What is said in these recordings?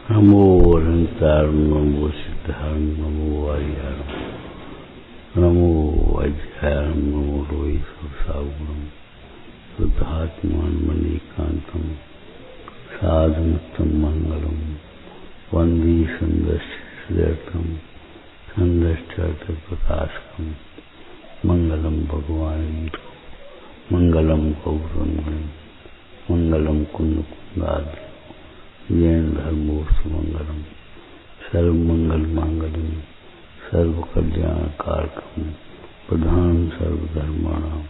नमो अनंतार नमो सिद्धार नमो आर्यार नमो अज्ञार नमो रोहि सागुणम शुद्धात्मान मणिकांतम साधुमुत्तम मंगलम वंदी संदर्शम संदर्शर्थ प्रकाशकम मंगलम भगवान मंगलम गौरंगम मंगलम कुंद कुंदाद जैन धर्मोस्तु मंगलम सर्वमंगल मांगल्यम सर्व कल्याण कारकम प्रधान सर्वधर्माणाम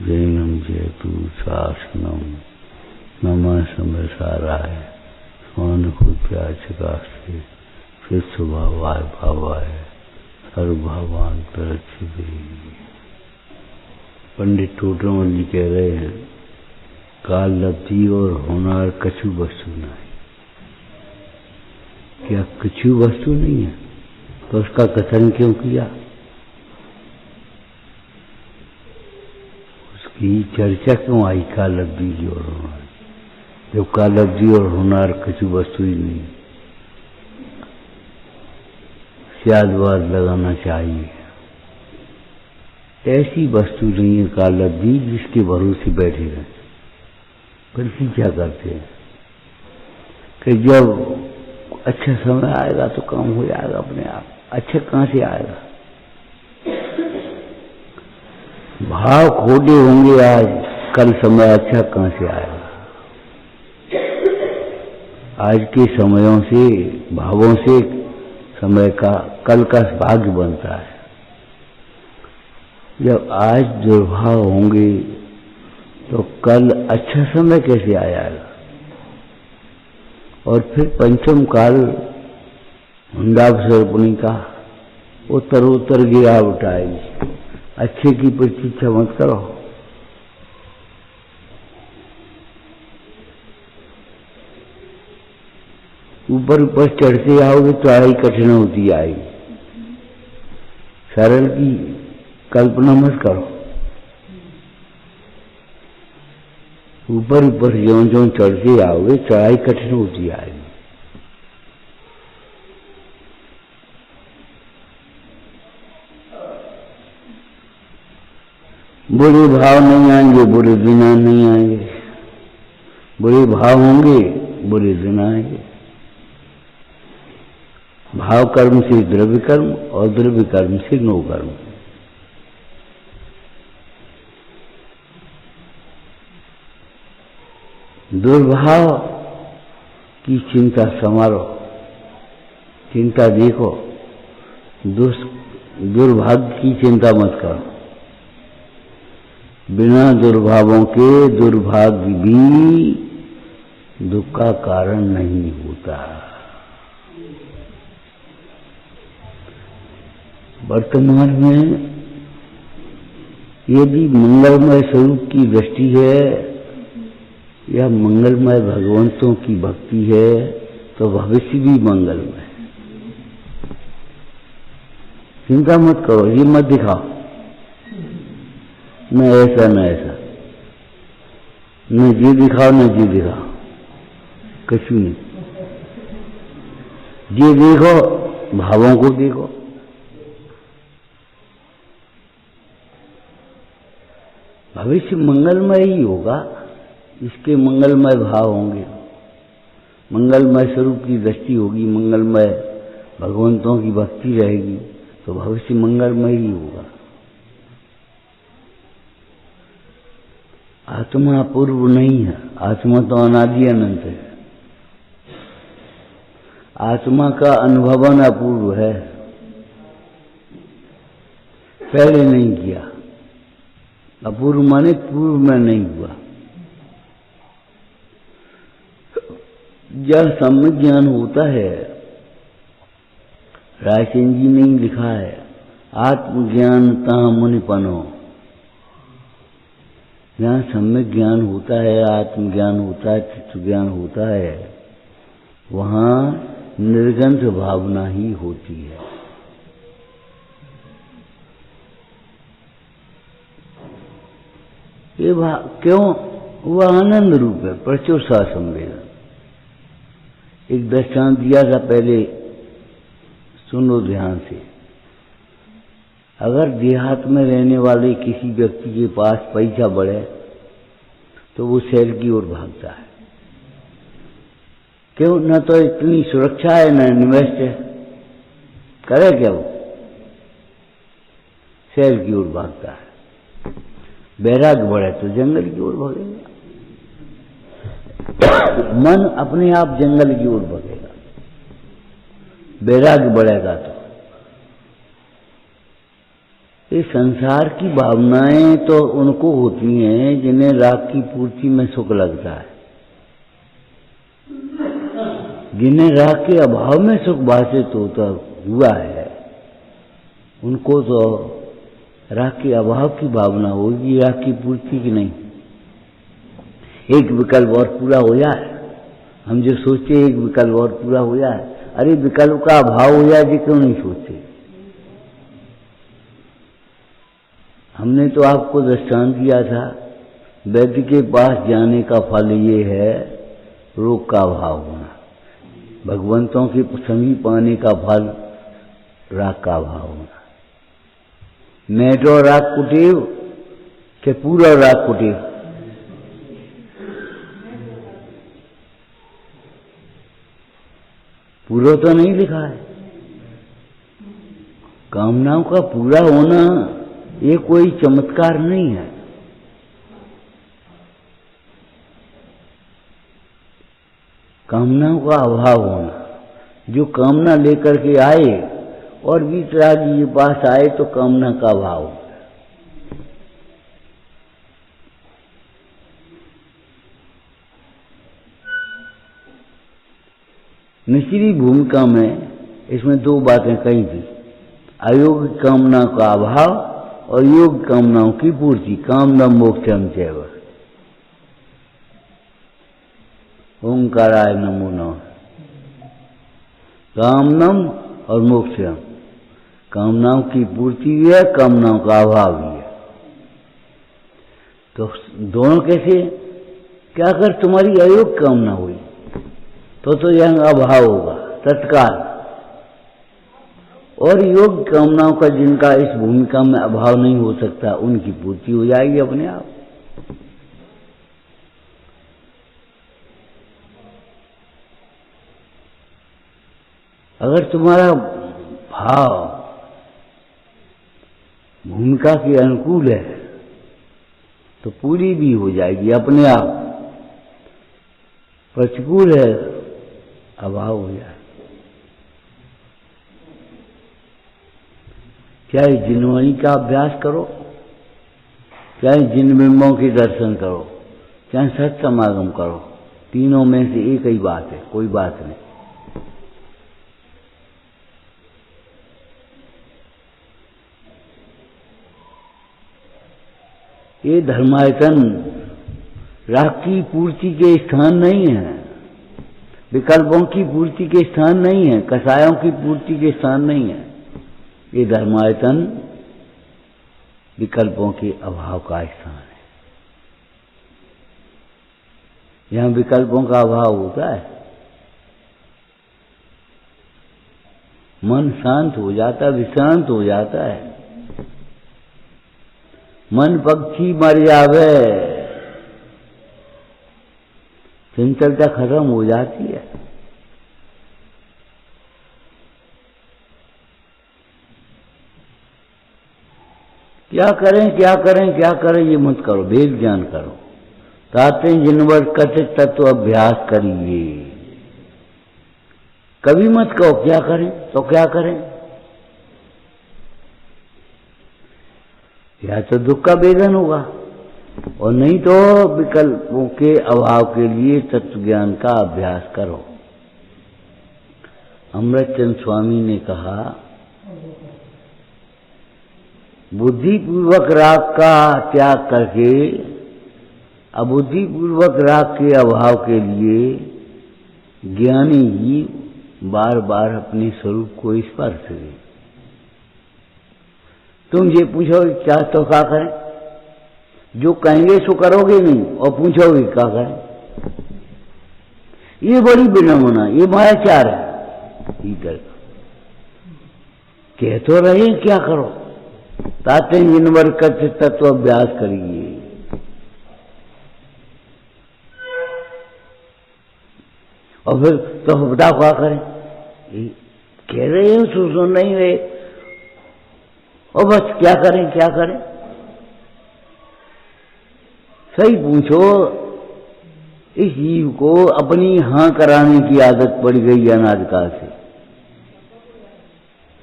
जैनम जयतु शासनम नमः समय साराय स्वानुभूत्याचकास्ते शिष्यभावाय भावाय सर्वभावान प्ररक्षिते। पंडित टोटरमल जी कह रहे हैं काल लब्धि और होनार कछु वस्तु नहीं। क्या कछु वस्तु नहीं है तो उसका कथन क्यों किया? उसकी चर्चा क्यों आई काल लब्धि और होनार, जब काल लब्धि और होनार कछु वस्तु ही नहीं। स्यादवाद लगाना चाहिए। ऐसी वस्तु नहीं है काल लब्धि जिसके भरोसे बैठे रहे। बल्कि क्या करते हैं कि जब अच्छा समय आएगा तो काम हो जाएगा अपने आप। अच्छा कहां से आएगा? भाव खोटे होंगे आज, कल समय अच्छा कहां से आएगा? आज के समयों से, भावों से समय का कल का भाग्य बनता है। जब आज दुर्भाव होंगे तो कल अच्छा समय कैसे आ जाएगा? और फिर पंचम काल हुंडावसर्पणी का उत्तरोत्तर गिरावट आएगी। अच्छे की प्रतीक्षा मत करो। ऊपर ऊपर चढ़ते आओगे तो चढ़ाई कठिन होती आएगी। सरल की कल्पना मत करो। ऊपर ऊपर ज्यों ज्यों चढ़ते आओगे चढ़ाई कठिन होती आएगी। बुरे भाव नहीं आएंगे, बुरे दिन नहीं आएंगे। बुरे भाव होंगे, बुरे दिन आएंगे। भाव कर्म से द्रव्य कर्म और द्रव्य कर्म से नो कर्म। दुर्भाव की चिंता संभालो, चिंता देखो। दुर्भाग्य की चिंता मत करो। बिना दुर्भावों के दुर्भाग्य भी दुख का कारण नहीं होता। वर्तमान में यदि मंगलमय स्वरूप की दृष्टि है या मंगलमय भगवंतों की भक्ति है तो भविष्य भी मंगलमय। चिंता मत करो, ये मत दिखाओ न ऐसा न ऐसा, न जी दिखाओ न जी दिखाओ, कुछ नहीं। जी देखो, भावों को देखो। भविष्य मंगलमय ही होगा, इसके मंगलमय भाव होंगे, मंगलमय स्वरूप की दृष्टि होगी, मंगलमय भगवंतों की भक्ति रहेगी तो भविष्य मंगलमय ही होगा। आत्मा पूर्व नहीं है, आत्मा तो अनादि अनंत है। आत्मा का अनुभवन अपूर्व है, पहले नहीं किया। अपूर्व माने पूर्व में नहीं हुआ। जब सम्यक ज्ञान होता है, रायसेन जी ने लिखा है, आत्मज्ञान तहाँ मुनिपनो। जहाँ सम्यक ज्ञान होता है, आत्मज्ञान होता है, चित्त ज्ञान होता है, वहाँ निर्गंध भावना ही होती है। ये क्यों? वह आनंद रूप है, प्रचुर सा संवेदन। एक दृष्टांत दिया था पहले, सुनो ध्यान से। अगर देहात में रहने वाले किसी व्यक्ति के पास पैसा बढ़े तो वो शहर की ओर भागता है। क्यों? न तो इतनी सुरक्षा है, न इन्वेस्ट है, करे क्या? वो शहर की ओर भागता है। बैराग बढ़े तो जंगल की ओर भागेगा। मन अपने आप जंगल की ओर भागेगा, बैराग बढ़ेगा तो। ये संसार की भावनाएं तो उनको होती हैं जिन्हें राग की पूर्ति में सुख लगता है। जिन्हें राग के अभाव में सुख भाषित होता हुआ है, उनको तो राग के अभाव की भावना होगी, राग की पूर्ति की नहीं। एक विकल्प और पूरा हो जाए, हम जो सोचते एक विकल्प और पूरा हो जाए, अरे विकल्प का अभाव हो जाए, जी क्यों नहीं सोचते? हमने तो आपको दृष्टांत दिया था, वैद्य के पास जाने का फल ये है रोग का अभाव होना, भगवंतों के समीप आने का फल राग का अभाव होना। मेटो राग कुटीव के पूरा राग कुटीव? पूरा तो नहीं लिखा है। कामनाओं का पूरा होना ये कोई चमत्कार नहीं है। कामनाओं का अभाव होना, जो कामना लेकर के आए और वीतराग जी के पास आए तो कामना का अभाव। निचली भूमिका में इसमें दो बातें कही थी, अयोग्य कामना का अभाव और योग कामनाओं की पूर्ति। कामना मोक्षम चैव। ओंकाराय नमो नमः। कामनम और मोक्षम, कामनाओं की पूर्ति भी है, कामनाओं का अभाव भी है। तो दोनों कैसे? क्या अगर तुम्हारी अयोग्य कामना हुई तो यह अभाव होगा तत्काल, और योग कामनाओं का जिनका इस भूमिका में अभाव नहीं हो सकता, उनकी पूर्ति हो जाएगी अपने आप। अगर तुम्हारा भाव भूमिका के अनुकूल है तो पूरी भी हो जाएगी अपने आप, प्रतिकूल है अभाव हो जाए। चाहे जिनवाणी का अभ्यास करो, चाहे जिन बिंबों के दर्शन करो, चाहे सत समागम करो, तीनों में से एक ही बात है, कोई बात नहीं। ये धर्मायतन राग की पूर्ति के स्थान नहीं है, विकल्पों की पूर्ति के स्थान नहीं है, कषायों की पूर्ति के स्थान नहीं है। ये धर्मायतन विकल्पों के अभाव का स्थान है। यहां विकल्पों का अभाव होता है, मन शांत हो जाता है, विश्रांत हो जाता है। मन पक्षी मर जावे, चंचलता खत्म हो जाती है। क्या करें क्या करें क्या करें, ये मत करो, वेद ज्ञान करो। ताते जिनवर कथित तत्व अभ्यास करिए। कभी मत कहो क्या करें, तो क्या करें? या तो दुख का वेदन होगा, और नहीं तो विकल्पों के अभाव के लिए तत्व ज्ञान का अभ्यास करो। अमृतचंद स्वामी ने कहा, बुद्धिपूर्वक राग का त्याग करके अबुद्धिपूर्वक राग के अभाव के लिए ज्ञानी ही बार बार अपने स्वरूप को स्पर्श करे। तुम ये पूछोगे क्या तो क्या करें, जो कहेंगे सो करोगे नहीं, और पूछोगे क्या करें। ये बड़ी विनम्रता, ये मायाचार है भीतर। कह तो रहे क्या करो, ताते जिनवर कथ तत्व अभ्यास करिए। और फिर तो बताओ क्या करें, कह रहे हैं सुन नहीं रहे, और बस क्या करें क्या करें। सही पूछो, इस जीव को अपनी हाँ कराने की आदत पड़ गई अनादिकाल से।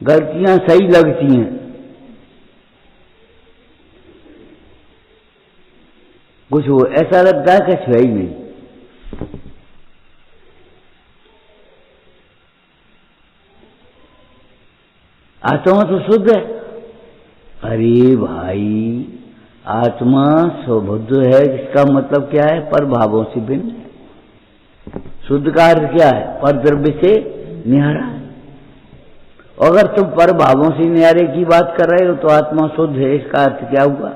गलतियां सही लगती हैं, कुछ वो ऐसा लगता है कि है ही नहीं। आत्मा तो शुद्ध है। अरे भाई, आत्मा स्वबुद्ध है, इसका मतलब क्या है? पर भावों से भिन्न है। शुद्ध का अर्थ क्या है? पर द्रव्य से न्यारा है। अगर तुम पर भावों से न्यारे की बात कर रहे हो तो आत्मा शुद्ध है, इसका अर्थ क्या हुआ?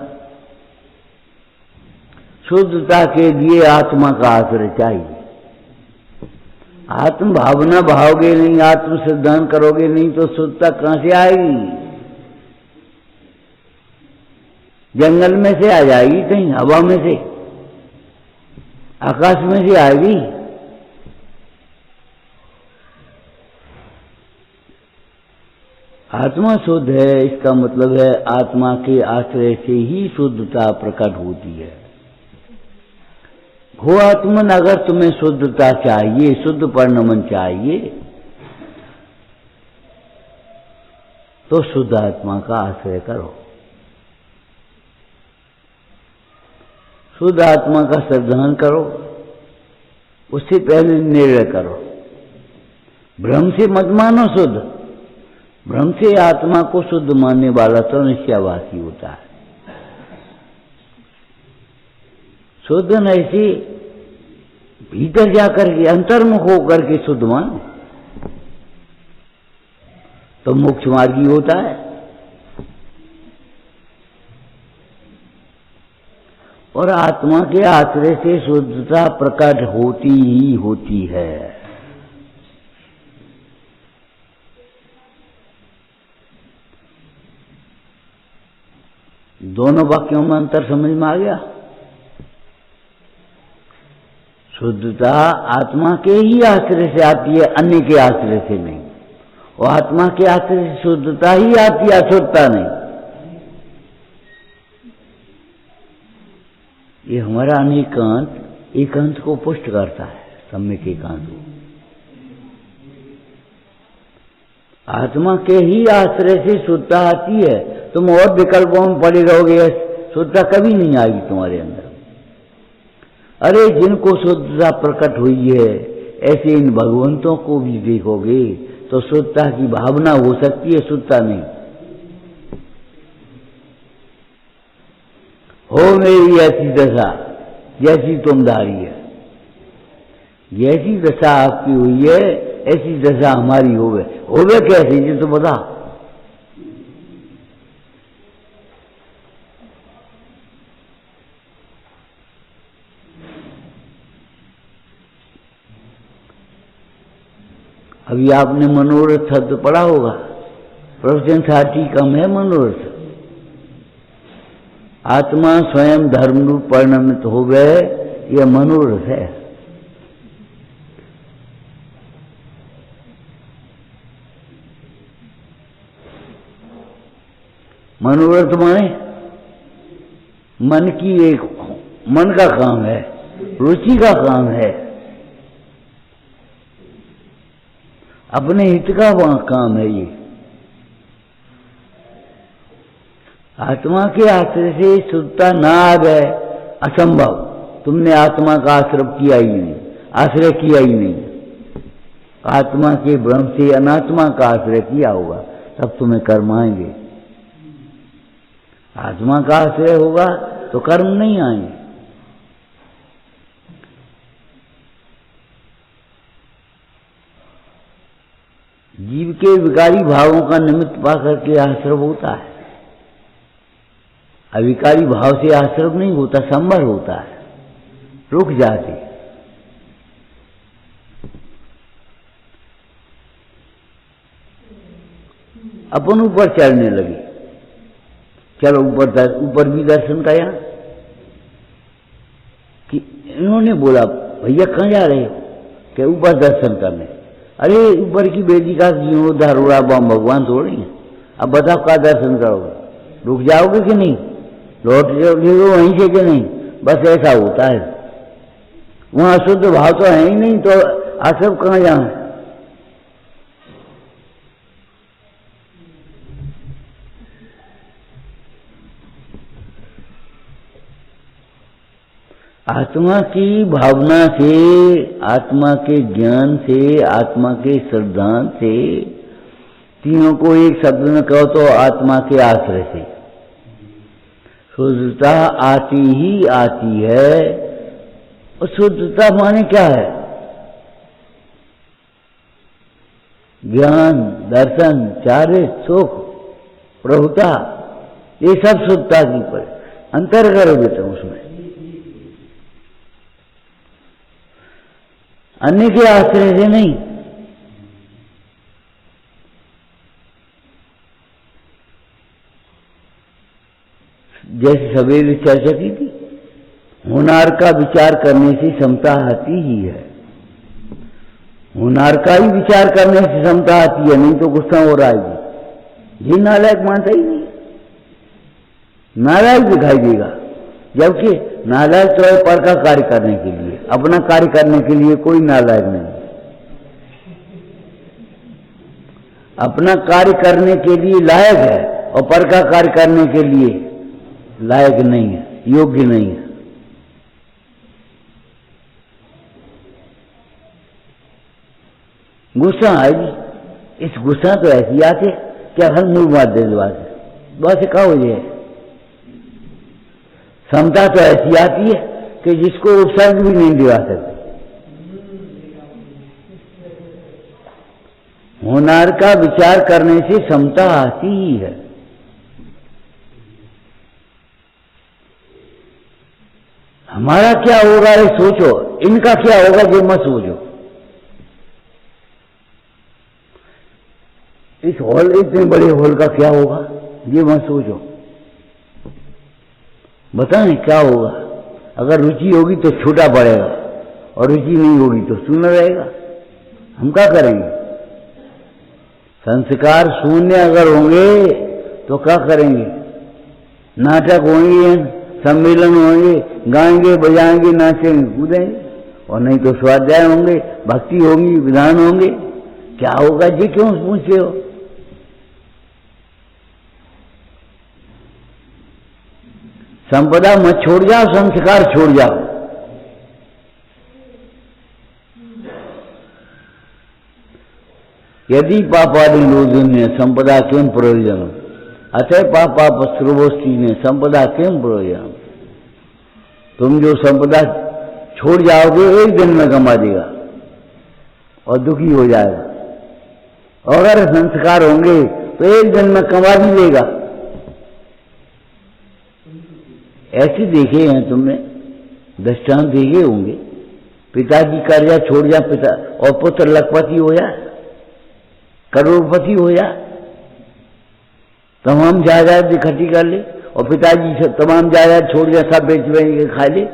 शुद्धता के लिए आत्मा का आश्रय चाहिए। आत्म भावना भाओगे नहीं, आत्म सिद्धांत करोगे नहीं तो शुद्धता कहां से आएगी? जंगल में से आ जाएगी, कहीं हवा में से, आकाश में से आएगी? आत्मा शुद्ध है, इसका मतलब है आत्मा के आश्रय से ही शुद्धता प्रकट होती है। हो आत्मन, अगर तुम्हें शुद्धता चाहिए, शुद्ध परिणमन चाहिए, तो शुद्ध आत्मा का आश्रय करो, शुद्ध आत्मा का श्रद्धान करो, उससे पहले निर्णय करो। भ्रम से मत मानो शुद्ध, भ्रम से आत्मा को शुद्ध मानने वाला तो निश्चयवासी होता है। शुद्ध नहीं से भीतर जाकर के अंतर्मुख होकर के शुद्ध मानो तो मोक्ष मार्गी होता है। और आत्मा के आश्रय से शुद्धता प्रकट होती ही होती है। दोनों वाक्यों में अंतर समझ में आ गया? शुद्धता आत्मा के ही आश्रय से आती है, अन्य के आश्रय से नहीं। और आत्मा के आश्रय से शुद्धता ही आती है, अशुद्धता नहीं। ये हमारा अनेकांत एकांत को पुष्ट करता है, सम्यक एकांत को। आत्मा के ही आश्रय से शुद्धता आती है। तुम और विकल्पों में पड़े रहोगे, शुद्धता कभी नहीं आएगी तुम्हारे अंदर। अरे जिनको शुद्धता प्रकट हुई है, ऐसे इन भगवंतों को भी देखोगे तो शुद्धता की भावना हो सकती है, शुद्धता नहीं। हो मेरी ऐसी दशा जैसी तुम धारी है, जैसी दशा आपकी हुई है ऐसी दशा हमारी होवे कैसे जी तो बता। अभी आपने मनोरथ शब्द पढ़ा होगा, प्रवचन 60 कम है मनोरथ। आत्मा स्वयं धर्म रूप परिणमित हो गए, यह मनोरथ है। मनोरथ माने मन की एक मन का काम है, रुचि का काम है, अपने हित का काम है। ये आत्मा के आश्रय से शुद्धता ना आ गए असंभव। तुमने आत्मा का आश्रय किया ही नहीं, आश्रय किया ही नहीं। आत्मा के ब्रह्म से अनात्मा का आश्रय किया होगा, तब तुम्हें कर्म आएंगे। आत्मा का आश्रय होगा तो कर्म नहीं आएंगे। जीव के विकारी भावों का निमित्त पाकर के आश्रय होता है, अविकारी भाव से आश्रय नहीं होता, संभर होता है, रुक जाते। अपन ऊपर चढ़ने लगे। चलो ऊपर भी दर्शन का यहाँ कि इन्होंने बोला भैया कहाँ जा रहे हो? कि ऊपर दर्शन करने। अरे ऊपर की बेटी का जीर्णोद्धार हो रहा, भगवान थोड़ी है। अब बताओ क्या दर्शन करोगे? रुक जाओगे कि नहीं? लौट जाओगे वहीं से कि नहीं? बस ऐसा होता है। वहां शुद्ध भाव तो है ही नहीं, तो आश्रम कहाँ जाए? आत्मा की भावना से, आत्मा के ज्ञान से, आत्मा के श्रद्धांत से, तीनों को एक शब्द में कहो तो आत्मा के आश्रय से शुद्धता आती ही आती है। और शुद्धता माने क्या है? ज्ञान, दर्शन, चारित्र, सुख, प्रभुता, ये सब शुद्धता की पर अंतर करोगे तो उसमें अन्य के आश्रय से नहीं। जैसे सवेरे चर्चा की थी, होनार का विचार करने से क्षमता आती ही है। होनार का ही विचार करने से क्षमता आती है, नहीं तो गुस्सा हो रहा है। ये नालायक मानता ही नहीं, नालायक दिखाई देगा। जबकि नालायक तो है पर का कार्य करने के लिए, अपना कार्य करने के लिए कोई नालायक नहीं। अपना कार्य करने के लिए लायक है और पर का कार्य करने के लिए लायक नहीं है, योग्य नहीं है। गुस्सा आएगी, इस गुस्सा तो ऐसी आते क्या हर मूल बात दे बस क्या हो जाए। क्षमता तो ऐसी आती है कि जिसको उपसर्ग भी नहीं दिला सकते। होनार का विचार करने से क्षमता आती ही है। हमारा क्या होगा ये सोचो, इनका क्या होगा ये मत सोचो। इस हॉल, इतने बड़े हॉल का क्या होगा ये मत सोचो। बताएं क्या होगा? अगर रुचि होगी तो छोटा पड़ेगा और रुचि नहीं होगी तो शून्य रहेगा। हम क्या करेंगे? संस्कार शून्य अगर होंगे तो क्या करेंगे? नाटक होंगे, सम्मेलन होंगे, गाएंगे, बजाएंगे, नाचेंगे, कूदेंगे, और नहीं तो स्वाध्याय होंगे, भक्ति होंगी, विधान होंगे। क्या होगा जी? क्यों पूछते हो? संपदा मत छोड़ जाओ, संस्कार छोड़ जाओ। यदि पापादि लोजन्य संपदा किम प्रयोजन, अतः पापा श्रुवोस्ती ने संपदा किम प्रयोजन। तुम जो संपदा छोड़ जाओगे एक दिन में कमा देगा और दुखी हो जाएगा, और अगर संस्कार होंगे तो एक दिन में कमा भी लेगा। ऐसे देखे हैं तुमने, दृष्टांत देखे होंगे। पिताजी कर्जा छोड़ जा पिता और पुत्र लखपति हो जाए, करोड़पति हो जाए, तमाम जायदाद इकट्ठी कर ले, और पिताजी से तमाम जायदाद छोड़ जा, सब बेच बेच के खा ले।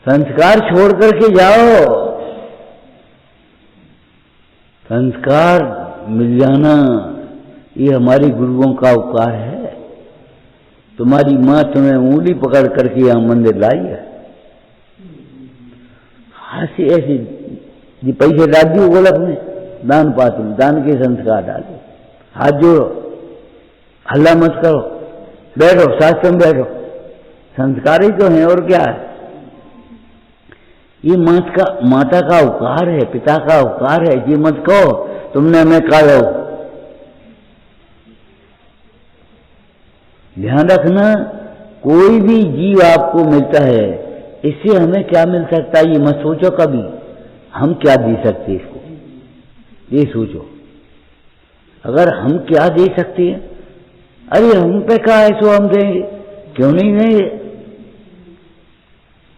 संस्कार छोड़ करके जाओ। संस्कार मिल जाना ये हमारे गुरुओं का उपकार है। तुम्हारी माँ तुम्हें उंगली पकड़ करके यहां मंदिर लाई है। ऐसे ऐसे ये पैसे डाल दियो गोलक में, दान पात्र, दान के संस्कार डालो, हाथ जोड़ो, हल्ला मत करो, बैठो, शास्त्र में बैठो। संस्कार ही तो है, और क्या है? ये माता का उपकार है, पिता का उपकार है। ये मत कहो तुमने हमें कहा। ध्यान रखना, कोई भी जीव आपको मिलता है, इससे हमें क्या मिल सकता है ये मत सोचो कभी। हम क्या दे सकते हैं इसको, ये सोचो। अगर हम क्या दे सकते हैं, अरे हम पे क्या है सो हम देंगे, क्यों नहीं देंगे?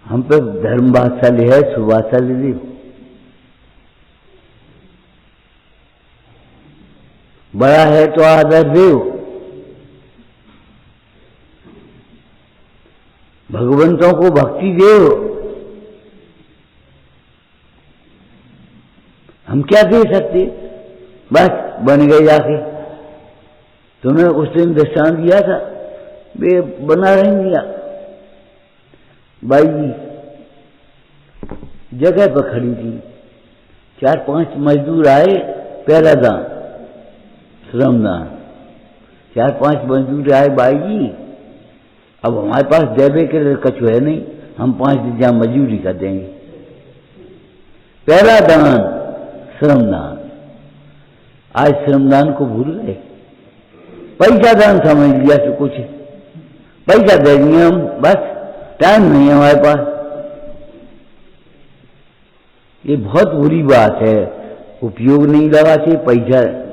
हम पे धर्म वात्सल्य है, सुवात्सल्य दे। बड़ा है तो आदर दो। भगवंतों को भक्ति दो। हम क्या दे सकते? बस बन गए जाके। तुम्हें उस दिन दृष्टांत दिया था, वे बना नहीं दिया। बाई जी जगह पर खड़ी थी, 4-5 मजदूर आए, पहला दान श्रमदान। 4-5 मजदूर आए, बाई जी अब हमारे पास देवे के लिए कछु है नहीं, हम 5 दिन जहाँ मजदूरी कर देंगे। पहला दान श्रमदान। आज श्रमदान को भूल गए, पैसा दान समझ लिया तो कुछ पैसा दे दिए हम, बस टाइम नहीं है हमारे पास। ये बहुत बुरी बात है। उपयोग नहीं लगाते,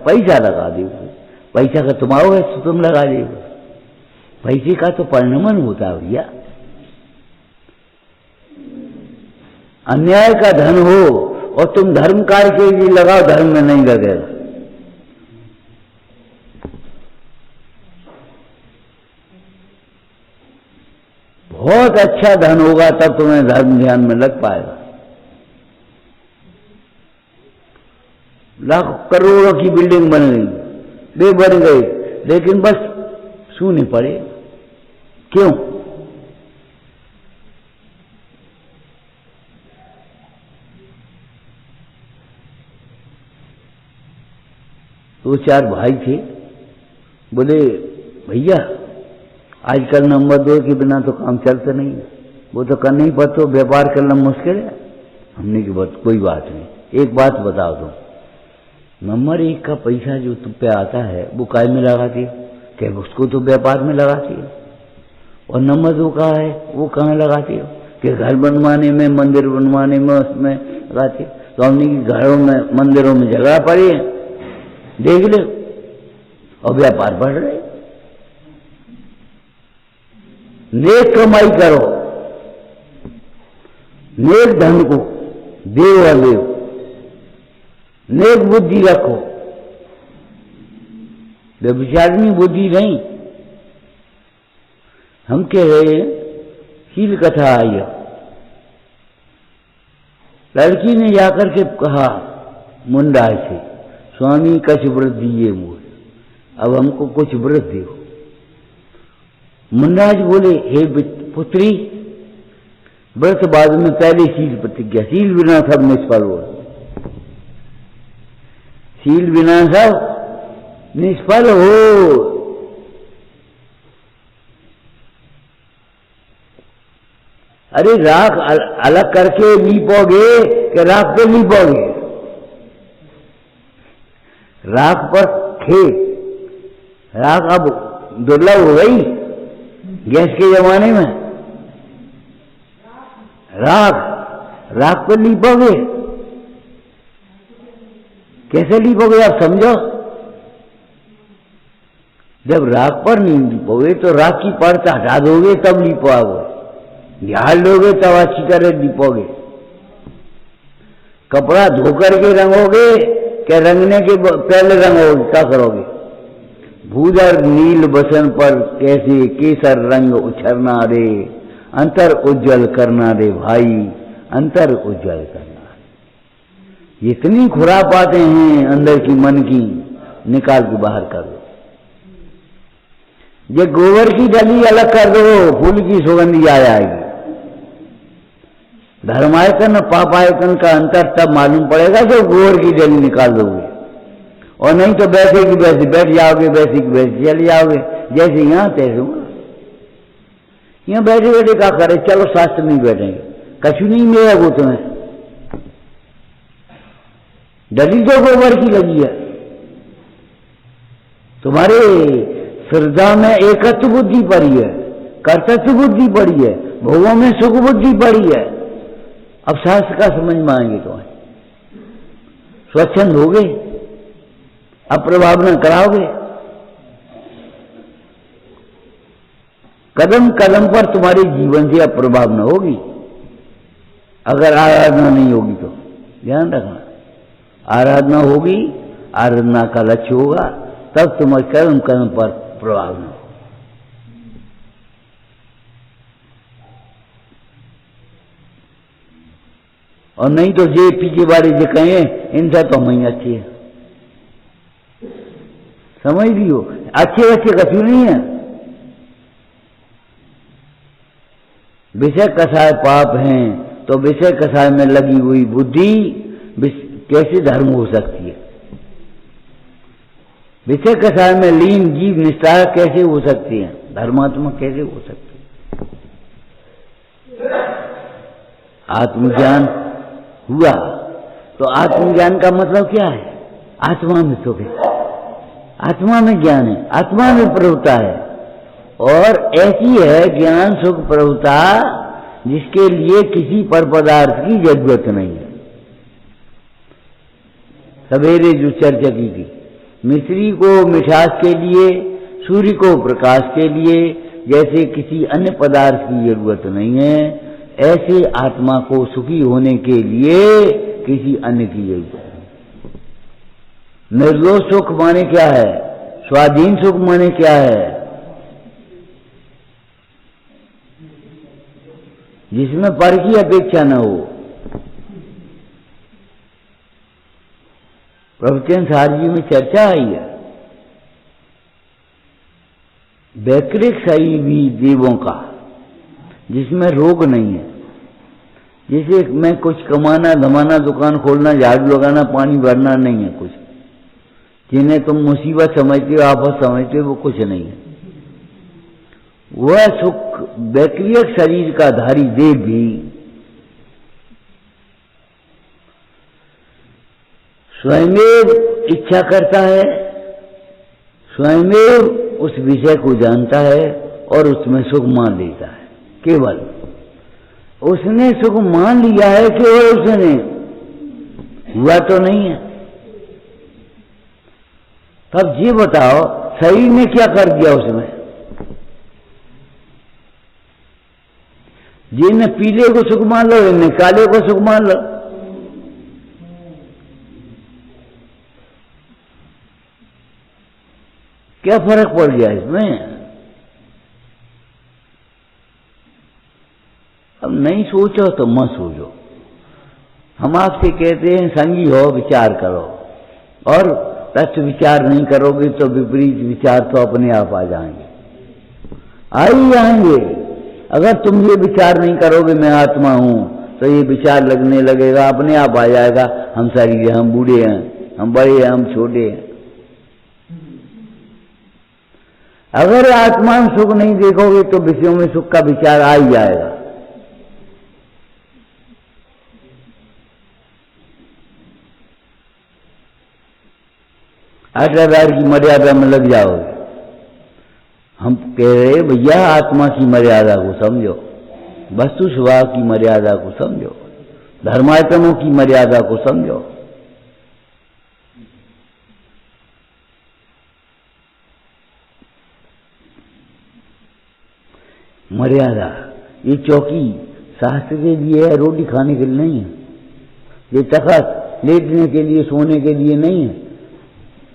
पैसा लगा दे। पैसा का तुम्हारा है तो तुम लगा दे। पैसे का तो परिणमन होता है भैया। अन्याय का धन हो और तुम धर्म कार्य के लिए लगाओ, धर्म में नहीं लगेगा। बहुत अच्छा धन होगा तब तुम्हें धर्म ध्यान में लग पाएगा। लाखों करोड़ों की बिल्डिंग बन गई, वे बन गए, लेकिन बस सूने पड़े। क्यों? दो 4 भाई थे, बोले भैया आजकल नंबर 2 के बिना तो काम चलता नहीं, वो तो करना ही पड़ता, तो व्यापार करना मुश्किल है। हमने की बात कोई बात नहीं, एक बात बताओ तुम, नंबर 1 का पैसा जो तुम पे आता है वो काय में लगाती है? क्या उसको तो व्यापार में लगाती है। और नंबर 2 का है वो कहाँ लगाती हो? कि घर बनवाने में, मंदिर बनवाने में, उसमें लगाती है। तो हमने की घरों में, मंदिरों में झगड़ा पड़ी है, देख लो, और व्यापार बढ़ रहे। नेक कमाई करो, नेक धन को देव और देव, नेक बुद्धि रखो, व्यभिचारिणी बुद्धि नहीं। हम कह रहे शील कथा आई, लड़की ने जाकर के कहा मुंडा से, स्वामी कछ व्रत दीजिए मुझे, अब हमको कुछ व्रत दो। मुंडा जी बोले, हे पुत्री, व्रत बाद में, पहले शील प्रतिज्ञा, शील बिना सब निष्फल हो, शील बिना सब निष्फल हो। अरे राख अलग करके लीपोगे कि राख पे लीपोगे? राख पर खेत, राख अब दुर्लभ हो गई गैस के जमाने में। राख पर लीपोगे, कैसे लीपोगे आप समझो? जब राख पर नहीं लीपोगे तो राख की परत हटा दोगे तब लीपोगे, झाड़ लोगे तब अच्छी तरह लीपोगे। कपड़ा धोकर के रंगोगे क्या रंगने के पहले रंगोगे? क्या करोगे? भूधर नील बसन पर कैसे केसर रंग उछरना रे, अंतर उज्जवल करना रे भाई, अंतर उज्जवल करना। इतनी खुरापाते हैं अंदर की, मन की, निकाल के बाहर कर दो। ये गोबर की डली अलग कर दो, फूल की सुगंधी आ जाएगी। धर्मायतन और पापायतन का अंतर तब मालूम पड़ेगा जब गोबर की डली निकाल दोगे, और नहीं तो बैठे की वैसे बैठ जाओगे, वैसे की वैसे चले जाओगे, जैसे यहाँ तैसे होगा। यहाँ बैठे बैठे क्या करे? चलो शास्त्र में बैठेंगे, कछु नहीं मिलेगा वो तुम्हें। डली तो गोबर की लगी है। तुम्हारे श्रद्धा में एकत्व बुद्धि पड़ी है, कर्तव्य बुद्धि पड़ी है, भोगों में सुख बुद्धि पड़ी है। अब शास्त्र का समझ में आएंगे तुम्हें, स्वच्छंद होगे, अप्रभाव न कराओगे। कदम कदम पर तुम्हारे जीवन से अप्रभाव न होगी। अगर आराधना नहीं होगी तो ध्यान रखना, आराधना होगी, आराधना का लक्ष्य होगा तब तुम्हारे कर्म कर्म पर प्रभाव न हो। और नहीं तो जे पीछे वाले जो कहें इनसे तो हम ही अच्छे हैं, समझ लियो। अच्छे अच्छे कछु नहीं है। विषय कसाय पाप हैं तो विषय कसाय में लगी हुई बुद्धि कैसे धर्म हो सकती है? विषय कसाय में लीन जीव निष्ठा कैसे हो सकती है? धर्मात्मा कैसे हो सकती है? आत्मज्ञान हुआ तो आत्मज्ञान का मतलब क्या है? आत्मा में सुख है, आत्मा में ज्ञान है, आत्मा में प्रभुता है। और ऐसी है ज्ञान सुख प्रभुता जिसके लिए किसी पर पदार्थ की जरूरत नहीं है। सवेरे जो चर्चा की थी, मिश्री को मिठास के लिए, सूर्य को प्रकाश के लिए जैसे किसी अन्य पदार्थ की जरूरत नहीं है, ऐसे आत्मा को सुखी होने के लिए किसी अन्य की जरूरत नहीं। निर्दोष सुख माने क्या है? स्वाधीन सुख माने क्या है? जिसमें पर की अपेक्षा न हो। प्रवचन सार जी में चर्चा आई है, वैकृत शरीर भी देवों का जिसमें रोग नहीं है। जैसे मैं कुछ कमाना धमाना, दुकान खोलना, झाड़ू लगाना, पानी भरना नहीं है कुछ। जिन्हें तुम मुसीबत समझते हो, आफत समझते हो, वो कुछ नहीं है। वह सुख वैक्रियक शरीर का धारी देव भी स्वयमेव इच्छा करता है, स्वयमेव उस विषय को जानता है और उसमें सुख मान लेता है। केवल उसने सुख मान लिया है, केवल उसने, हुआ तो नहीं है। तब ये बताओ शरीर ने क्या कर दिया उसमें? जिन्हें पीले को सुख मान लो, इन्हें काले को सुख मान लो। क्या फर्क पड़ गया इसमें? अब नहीं सोचो तो मत सोचो। हम आपसे कहते हैं संगी हो, विचार करो, और तत्व विचार नहीं करोगे तो विपरीत विचार तो अपने आप आ जाएंगे, आ ही जाएंगे। अगर तुम ये विचार नहीं करोगे मैं आत्मा हूं, तो ये विचार लगने लगेगा, अपने आप आ जाएगा, हम शरीर हैं, हम बूढ़े हैं, हम बड़े हैं, हम छोटे हैं। अगर आत्मा में सुख नहीं देखोगे तो विषयों में सुख का विचार आ ही जाएगा। आज्ञादार की मर्यादा में लग जाओगे। हम कह रहे भैया आत्मा की मर्यादा को समझो, वस्तु स्वभाव की मर्यादा को समझो, धर्मात्मों की मर्यादा को समझो। मर्यादा, ये चौकी शास्त्र के लिए है, रोटी खाने के लिए नहीं है। ये तखत लेटने के लिए, सोने के लिए नहीं है,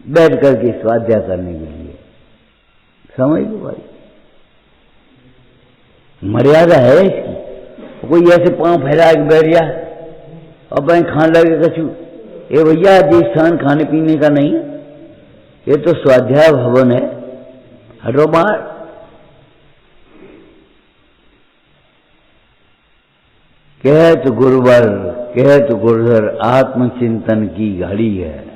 बैठ करके स्वाध्याय करने के लिए। समझ लो भाई, मर्यादा है इसकी। कोई ऐसे पांव फैला के बैठ जाए और भाई खाने लगे कछु, ये भैया ये स्थान खाने पीने का नहीं है, ये तो स्वाध्याय भवन है, हटो बाहर। कहत गुरुवर कहत गुरुधर आत्मचिंतन की घड़ी है।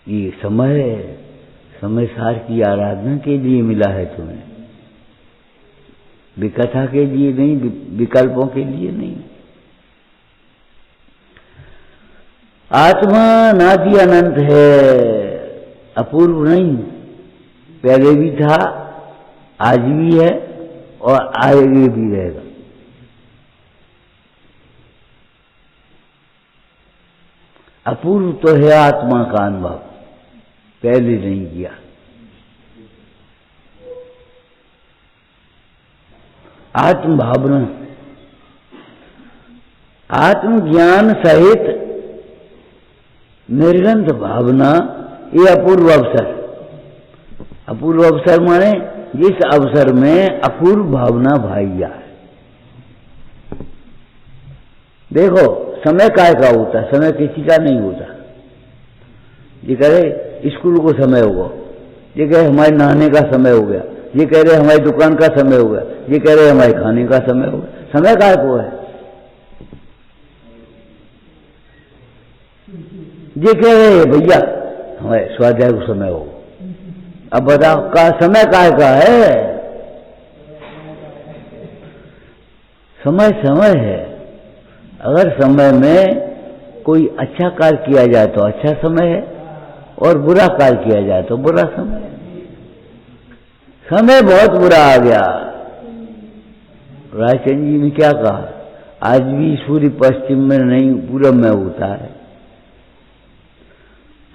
ये समय सार की आराधना के लिए मिला है तुम्हें, विकथा के लिए नहीं, विकल्पों के लिए नहीं। आत्मा नादि अनंत है, अपूर्व नहीं, पहले भी था, आज भी है और आगे भी रहेगा। अपूर्व तो है आत्मा का अनुभव, पहले नहीं किया। आत्म भावना, आत्मज्ञान सहित निर्गंध भावना ये अपूर्व अवसर। अपूर्व अवसर माने जिस अवसर में अपूर्व भावना भाई जाए। देखो समय काय का होता है, समय किसी का नहीं होता। ये कह रहे स्कूल को समय होगा, ये कह रहे हमारे नहाने का समय हो गया, ये कह रहे हमारी दुकान का समय हो गया, ये कह रहे हमारे खाने का समय हो गया। समय काय को है? ये कह रहे भैया हमारे स्वाध्याय को समय हो। अब बताओ का समय काय का है? समय समय है। अगर समय में कोई अच्छा कार्य किया जाए तो अच्छा समय है, और बुरा कार्य किया जाए तो बुरा समय है। समय बहुत बुरा आ गया। रायचंद जी ने क्या कहा? आज भी सूर्य पश्चिम में नहीं पूरब में होता है।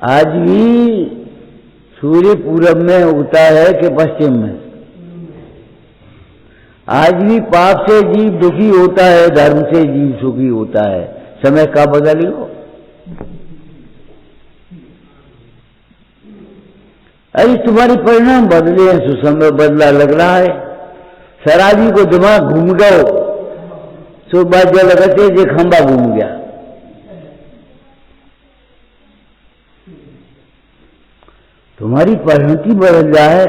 आज भी सूर्य पूरब में उगता है कि पश्चिम में? आज भी पाप से जीव दुखी होता है, धर्म से जीव सुखी होता है। समय का बदलियो। अरे तुम्हारे परिणाम बदले हैं, सुसमय बदला लग रहा है। शराबी को दिमाग घूम गयो, सुबाज्य लगते जे खंबा घूम गया। तुम्हारी परिणति बदल जाए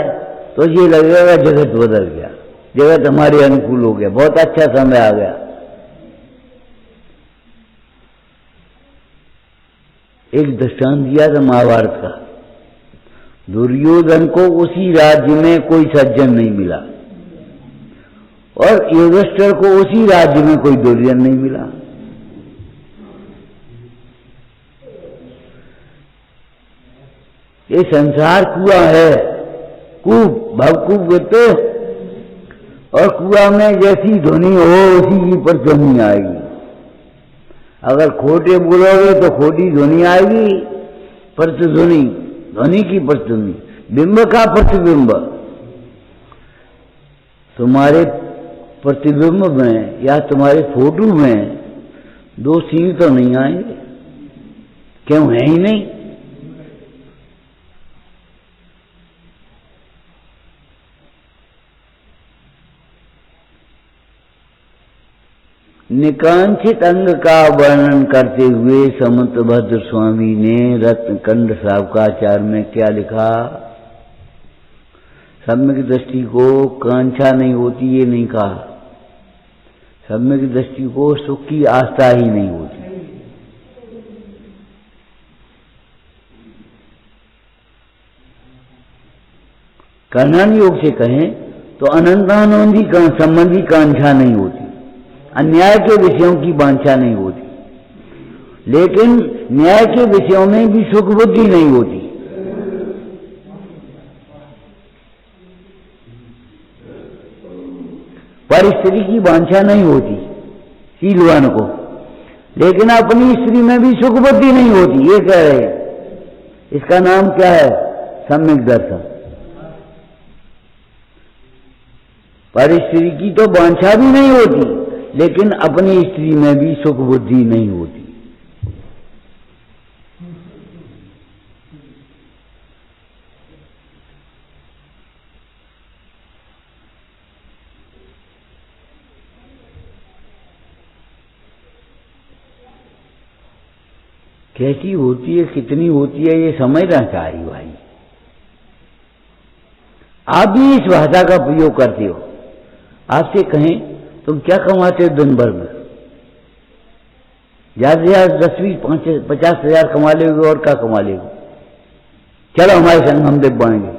तो ये लगेगा जगत बदल गया, जगत हमारे अनुकूल हो गया, बहुत अच्छा समय आ गया। एक दृष्टांत दिया था महाभारत का। दुर्योधन को उसी राज्य में कोई सज्जन नहीं मिला, और युधिष्ठिर को उसी राज्य में कोई दुर्जन नहीं मिला। ये संसार कुआं है, कूप भवकूप कहते, और कुआं में जैसी ध्वनि हो उसी की प्रतिध्वनि आएगी। अगर खोटे बोलोगे तो खोटी ध्वनि आएगी, प्रतिध्वनि, ध्वनि की प्रतिध्वनि, बिंब का प्रतिबिंब। तुम्हारे प्रतिबिंब में या तुम्हारे फोटो में दो सींग तो नहीं आएंगे, क्यों? है ही नहीं। निकांक्षित अंग का वर्णन करते हुए समंत भद्र स्वामी ने रत्नकंड सावकाचार में क्या लिखा? सम्यक दृष्टि को कांक्षा नहीं होती ये नहीं कहा, सम्यक दृष्टि को सुख की आस्था ही नहीं होती। कर्णन योग से कहें तो अनंतानंदी संबंधी कांक्षा नहीं होती, अन्याय के विषयों की वांछा नहीं होती, लेकिन न्याय के विषयों में भी सुख बुद्धि नहीं होती। पर स्त्री की वांछा नहीं होती शीलवान को, लेकिन अपनी स्त्री में भी सुख बुद्धि नहीं होती। ये कह रहे हैं, इसका नाम क्या है? सम्यक दर्शन। पर स्त्री की तो वांछा भी नहीं होती, लेकिन अपनी स्त्री में भी सुख बुद्धि नहीं होती। कैसी होती है, कितनी होती है, ये समझना चाहिए भाई। आप भी इस भाषा का प्रयोग करते हो। आपसे कहें तुम क्या कमाते हो दिन भर में? ज्यादा से ज्यादा 10-20-50 हजार कमा लोगे, और क्या कमा लोगे? चलो हमारे संग हम देख पाएंगे।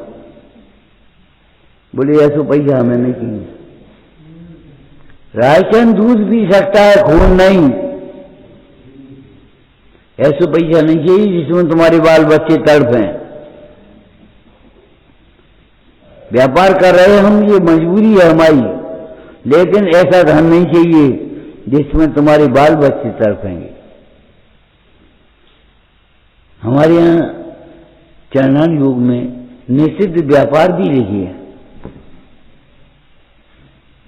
बोले ऐसा पैसा हमें नहीं चाहिए। रायचंद दूध पी सकता है, खून नहीं। ऐसा पैसा नहीं चाहिए जिसमें तुम्हारे बाल बच्चे तड़पें। व्यापार कर रहे हम, ये मजबूरी है हमारी, लेकिन ऐसा धन नहीं चाहिए जिसमें तुम्हारे बाल बच्चे तड़पेंगे। हमारे यहाँ चरणान योग में निषिद्ध व्यापार भी लिखी है।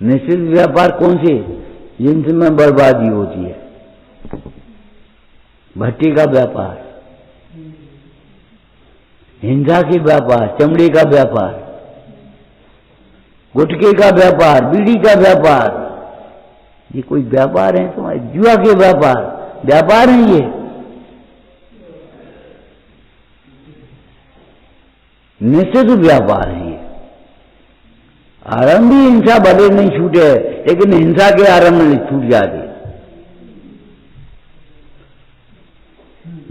निषिद्ध व्यापार कौन से? जिनमें बर्बादी होती है। भट्टी का व्यापार, हिंसा के व्यापार, चमड़े का व्यापार, गुटखे का व्यापार, बीड़ी का व्यापार, ये कोई व्यापार है तुम्हारे? जुआ के व्यापार है ये। निश्चित व्यापार है ये। आरंभ भी हिंसा भले नहीं छूटे, लेकिन हिंसा के आरंभ में छूट जाते।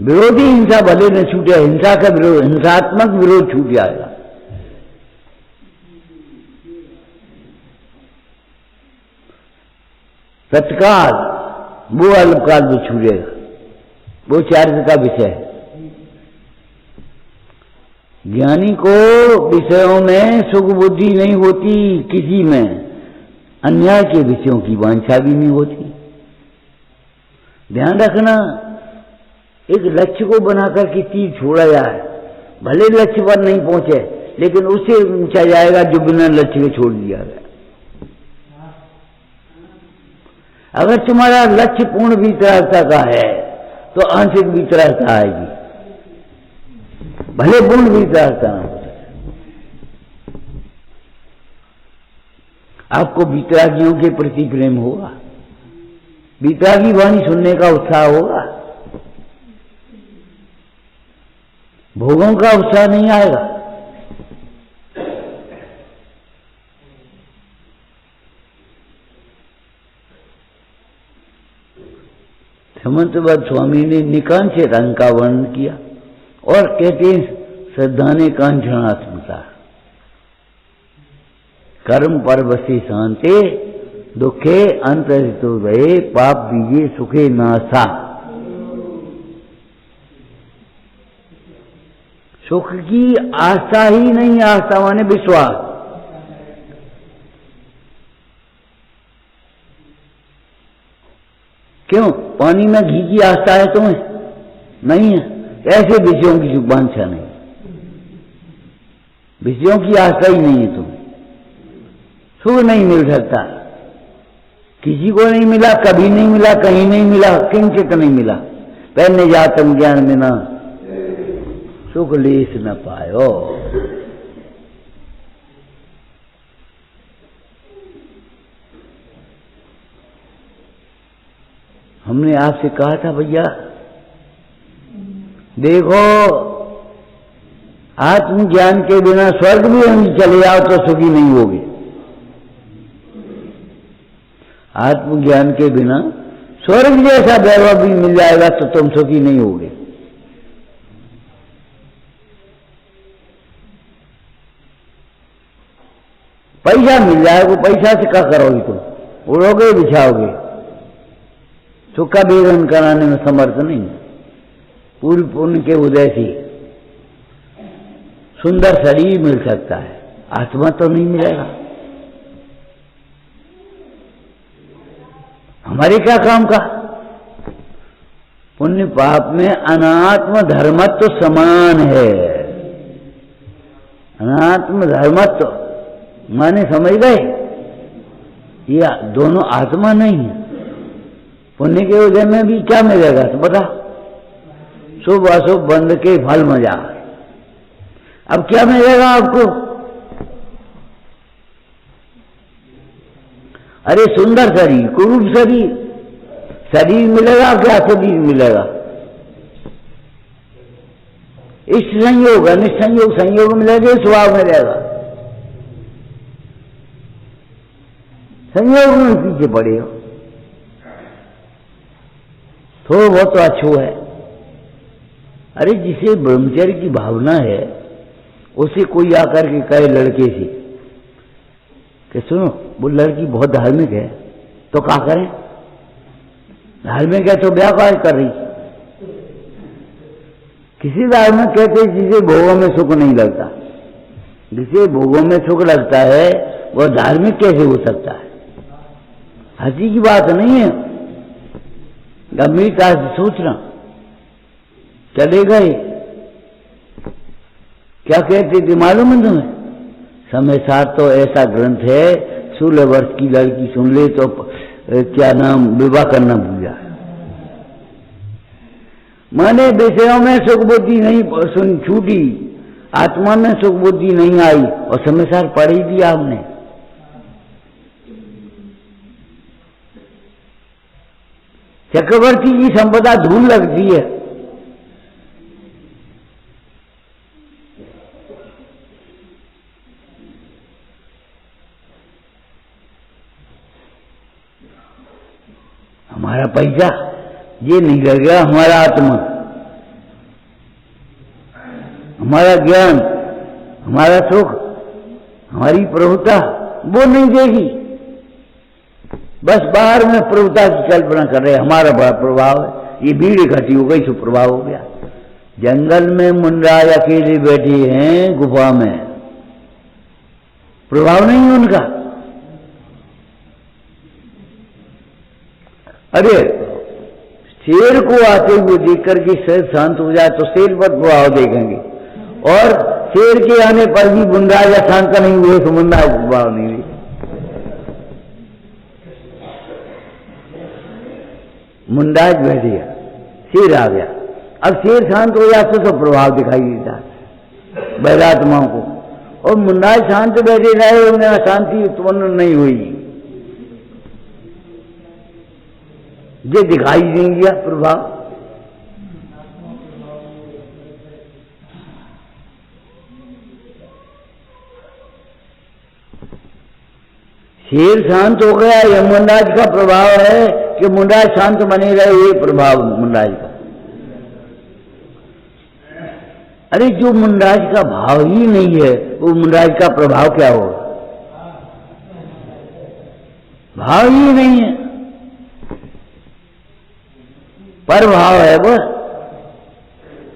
विरोधी हिंसा भले न छूटे, हिंसा का विरोध, हिंसात्मक विरोध छूट जाएगा। तत्काल वो अल्पकाल में छूटेगा, वो चार्य का विषय है। ज्ञानी को विषयों में सुख बुद्धि नहीं होती, किसी में अन्याय के विषयों की वांछा भी नहीं होती। ध्यान रखना, एक लक्ष्य को बनाकर के तीर छोड़ा जाए, भले लक्ष्य पर नहीं पहुंचे, लेकिन उससे ऊंचा जाएगा जो बिना लक्ष्य के छोड़ दिया गया। अगर तुम्हारा लक्ष्य पूर्ण वितरागता का है तो आंशिक वितरागता आएगी, भले पूर्ण वितरागता ना हो। आपको वितरागियों के प्रति प्रेम होगा, वितरागी वाणी सुनने का उत्साह होगा, भोगों का उत्साह नहीं आएगा। हेमंतवत स्वामी ने निकांक्ष रंग का वर्णन किया और कहते हैं श्रद्धा ने कांक्षणात्मता, कर्म परवशी शांते दुखे अंतरितो रहे पाप बीजे सुखे नासा। सुख की आस्था ही नहीं, आस्था माने विश्वास। क्यों? पानी में घी की आस्था है तुम्हें? नहीं है। ऐसे विषयों की वांछा नहीं, विषयों की आस्था ही नहीं है तुम्हें। सुख नहीं मिल सकता, किसी को नहीं मिला, कभी नहीं मिला, कहीं नहीं मिला, किंचित नहीं मिला। पहले जातम ज्ञान में ना सुख लेस न पायो। हमने आपसे कहा था भैया देखो, आत्मज्ञान के बिना स्वर्ग भी हम चले जाओ तो सुखी नहीं होगे। आत्मज्ञान के बिना स्वर्ग जैसा वैभव भी मिल जाएगा तो तुम सुखी नहीं होगे। पैसा मिल जाएगा, पैसा से क्या करोगे तुम? उड़ोगे, बिछाओगे। सुख का बेगन कराने में समर्थ नहीं। पूर्व पुण्य के उदय से सुंदर शरीर मिल सकता है, आत्मा तो नहीं मिलेगा। हमारे क्या काम का? पुण्य पाप में अनात्म धर्मत्व समान है। अनात्म धर्मत्व माने समझ गए, ये दोनों आत्मा नहीं है। पुण्य के उदय में भी क्या मिलेगा तो बता? शुभ अशुभ बंध के फल मजा। अब क्या मिलेगा आपको? अरे सुंदर शरीर, कुरूप शरीर, शरीर मिलेगा, क्या शरीर मिलेगा? इष्ट संयोग, अनिष्ट संयोग, संयोग मिलेगा, स्वभाव मिलेगा। संयोग में पीछे पड़े हो, थोड़ा बहुत तो अच्छो है। अरे जिसे ब्रह्मचर्य की भावना है, उसे कोई आकर के कहे लड़के से कि सुनो वो लड़की बहुत धार्मिक है, तो क्या करें? धार्मिक है तो ब्याह काज कर रही। किसी धार्मिक कहते जिसे भोगों में सुख नहीं लगता। जिसे भोगों में सुख लगता है वह धार्मिक कैसे हो सकता है? हंसी की बात नहीं है, गंभीरता से सोचना। चले गए, क्या कहते थे मालूम है तुम्हें? समय सार तो ऐसा ग्रंथ है, 16 वर्ष की लड़की सुन ले तो क्या नाम विवाह करना भूल जाए। माने विषयों में सुख बुद्धि नहीं सुन छूटी, आत्मा में सुख बुद्धि नहीं आई और समयसार पढ़ ही दिया हमने। चक्रवर्ती की संपदा धूल लगती है। हमारा पैसा ये नहीं कर गया, हमारा आत्मा, हमारा ज्ञान, हमारा सुख, हमारी प्रभुता वो नहीं देगी। बस बाहर में प्रभुता की कल्पना कर रहे, हमारा बड़ा प्रभाव है। ये भीड़ इकट्ठी हो गई तो प्रभाव हो गया। जंगल में मुंडराज अकेले बैठे हैं गुफा में, प्रभाव नहीं है उनका। अरे शेर को आते हुए देख करके शेर शांत हो जाए तो शेर पर प्रभाव देखेंगे, और शेर के आने पर भी मुंडराज शांत नहीं हुए तो मुंडराज प्रभाव नहीं हुए। मुंडराज बैठ गया, शेर आ गया, अब शेर शांत हो जाता तो प्रभाव दिखाई देता बैरात्माओं को, और मुंडराज शांत बैठे रहे, उन्हें अशांति उत्पन्न नहीं हुई। ये दिखाई नहीं दिया प्रभाव। शेर शांत हो गया, यह मुंडराज का प्रभाव है कि मुंडराज शांत बने रहे, ये प्रभाव मुंडराज का। अरे जो मुंडराज का भाव ही नहीं है वो मुंडराज का प्रभाव क्या होगा? भाव ही नहीं है, परभाव है बस।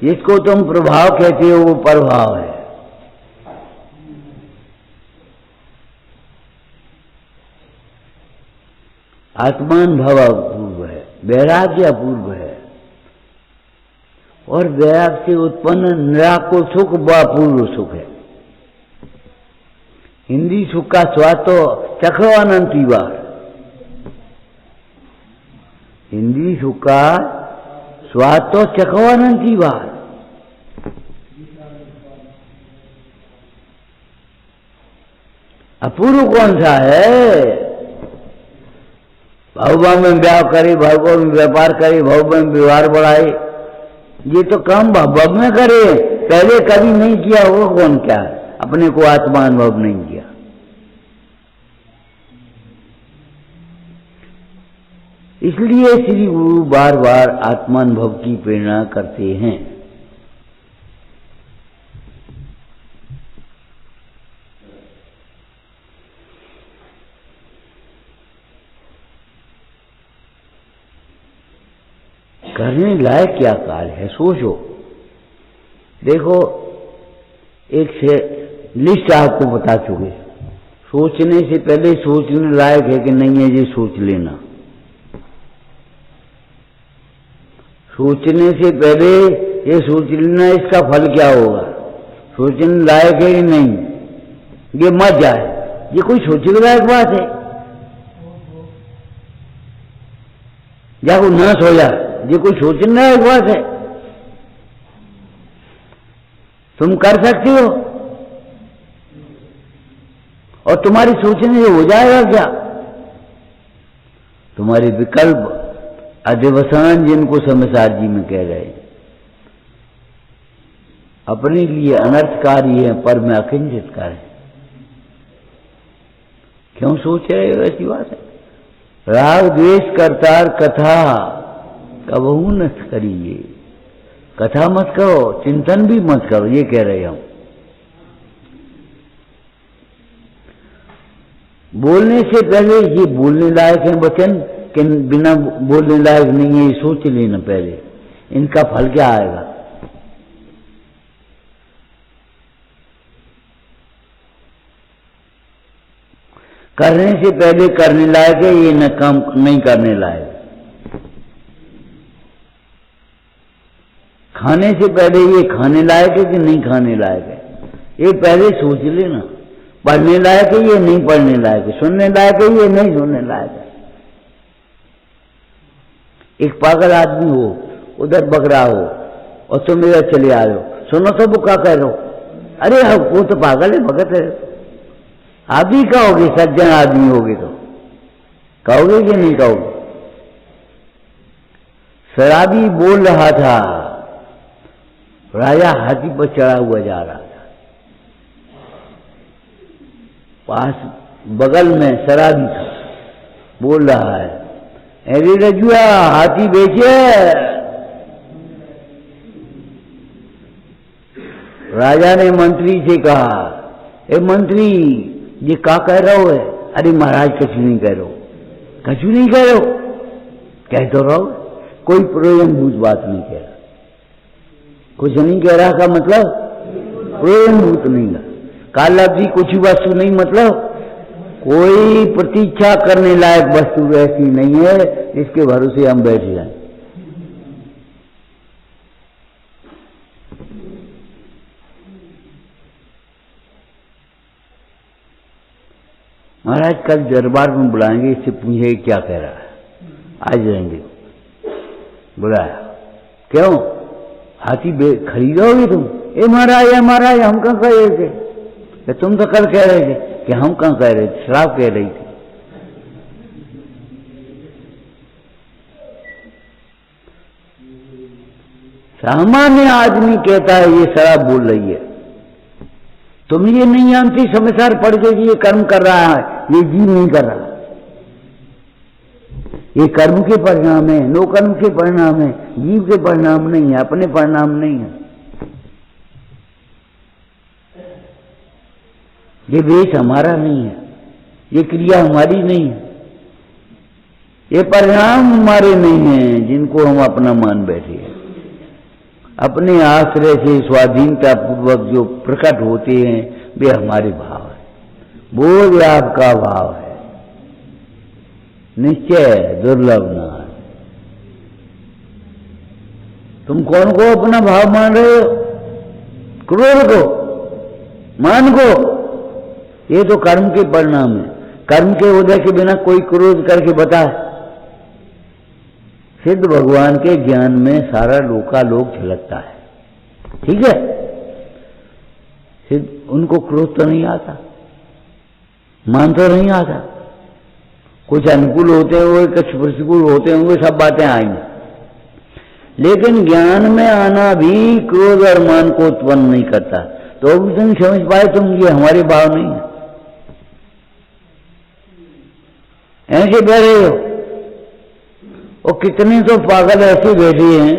जिसको तुम प्रभाव कहते हो वो परभाव है। आत्मान भाव अपूर्व है, वैराग्य अपूर्व है, और वैराग्य से उत्पन्न निराकुल सुख व अपूर्व सुख है। हिंदी सुख का स्वाद तो चखो अनंती बार। हिंदी सुख का स्वाद तो चखो अनंती बार। अपूर्व कौन सा है? भाव में ब्याह करे, भाव में व्यापार करे, भाव में व्यवहार बढ़ाए, ये तो काम भाव में करे, पहले कभी नहीं किया। वो कौन क्या है? अपने को आत्मा अनुभव नहीं किया। इसलिए श्री गुरु बार बार आत्मानुभव की प्रेरणा करते हैं। करने लायक क्या कार्य है? सोचो। देखो, एक से लिस्ट आपको बता चुके, सोचने से पहले सोचने लायक है कि नहीं है, ये सोच लेना। सोचने से पहले ये सोच लेना इसका फल क्या होगा, सोचने लायक है कि नहीं, ये मत जाए। ये कोई सोचने लायक बात है? या कोई नाश हो जाए, ये कोई सोचने लायक बात है? तुम कर सकते हो और तुम्हारी सोचने से हो जाएगा क्या? तुम्हारे विकल्प अधिवसान, जिनको समसार जी में कह रहे हैं, अपने लिए अनर्थकारी है, पर में अकिंचितकार है। क्यों सोच रहे हो? ऐसी बात है। राग द्वेष करतार कथा कबहू न करिए। कथा मत करो, चिंतन भी मत करो, ये कह रहे हम। बोलने से पहले ये बोलने लायक है वचन कि बिना बोलने लायक नहीं है, ये सोच लेना पहले, इनका फल क्या आएगा। करने से पहले करने लायक है, ये न काम नहीं करने लायक। खाने से पहले ये खाने लायक है कि नहीं खाने लायक है, ये पहले सोच लेना। पढ़ने लायक है, ये नहीं पढ़ने लायक है। सुनने लायक है, ये नहीं सुनने लायक है। एक पागल आदमी हो, उधर बकरा हो, और तुम इधर चले आ रहे हो, सुनो तो वो क्या कह रहे हो, अरे वो तो पागल है, भगत है। आप भी कहोगे, सज्जन आदमी होगे तो कहोगे कि नहीं कहोगे? शराबी बोल रहा था, राजा हाथी पर चढ़ा हुआ जा रहा था, पास बगल में शराबी था, बोल रहा है, अरे रजुआ हाथी बेचे। राजा ने मंत्री से कहा, ए मंत्री ये क्या कह रहे हो? अरे महाराज कुछ नहीं कह रहे हो, कुछ नहीं कह रहे हो, कह तो रहो, कोई प्रयोजनभूत बात नहीं कह रहा। कुछ नहीं कह रहा का मतलब प्रयोजनभूत नहीं है, काला जी कुछ वस्तु नहीं, मतलब कोई प्रतीक्षा करने लायक वस्तु ऐसी नहीं है इसके भरोसे हम बैठ जाएं। महाराज कल दरबार में बुलाएंगे, इससे पूछे क्या कह रहा है, आज रहेंगे। बुलाया, क्यों हाथी खरीदोगे तुम? ए महाराज हम कहाँ कह रहे थे? तुम तो कल कह रहे थे कि हम कहाँ कह रहे थे, शराब कह रही थी। सामान्य आदमी कहता है ये शराब बोल रही है, तुम ये नहीं जानती, समझदार पड़ गई कि ये कर्म कर रहा है, ये जीव नहीं कर रहा, ये कर्म के परिणाम है, नो कर्म के परिणाम है, जीव के परिणाम नहीं है, अपने परिणाम नहीं है। ये वेश हमारा नहीं है, ये क्रिया हमारी नहीं है, ये परिणाम हमारे नहीं है जिनको हम अपना मान बैठे हैं। अपने आश्रय से स्वाधीनता पूर्वक जो प्रकट होते हैं वे हमारे भाव है, बोध आपका भाव है, निश्चय दुर्लभ ना है। तुम कौन को अपना भाव मान रहे हो? क्रोध को, मान को? ये तो कर्म के परिणाम है, कर्म के उदय के बिना कोई क्रोध करके बताए। सिद्ध भगवान के ज्ञान में सारा लोकालोक झलकता है, ठीक है। सिद्ध उनको क्रोध तो नहीं आता, मान तो नहीं आता, कुछ अनुकूल होते हुए कुछ प्रतिकूल होते हुए सब बातें आएंगी, लेकिन ज्ञान में आना भी क्रोध और मान को उत्पन्न नहीं करता। तो भी तुम समझ पाए तुम ये हमारे भाव नहीं है, ऐसे बैठे हो। और कितने तो पागल ऐसे बैठे हैं,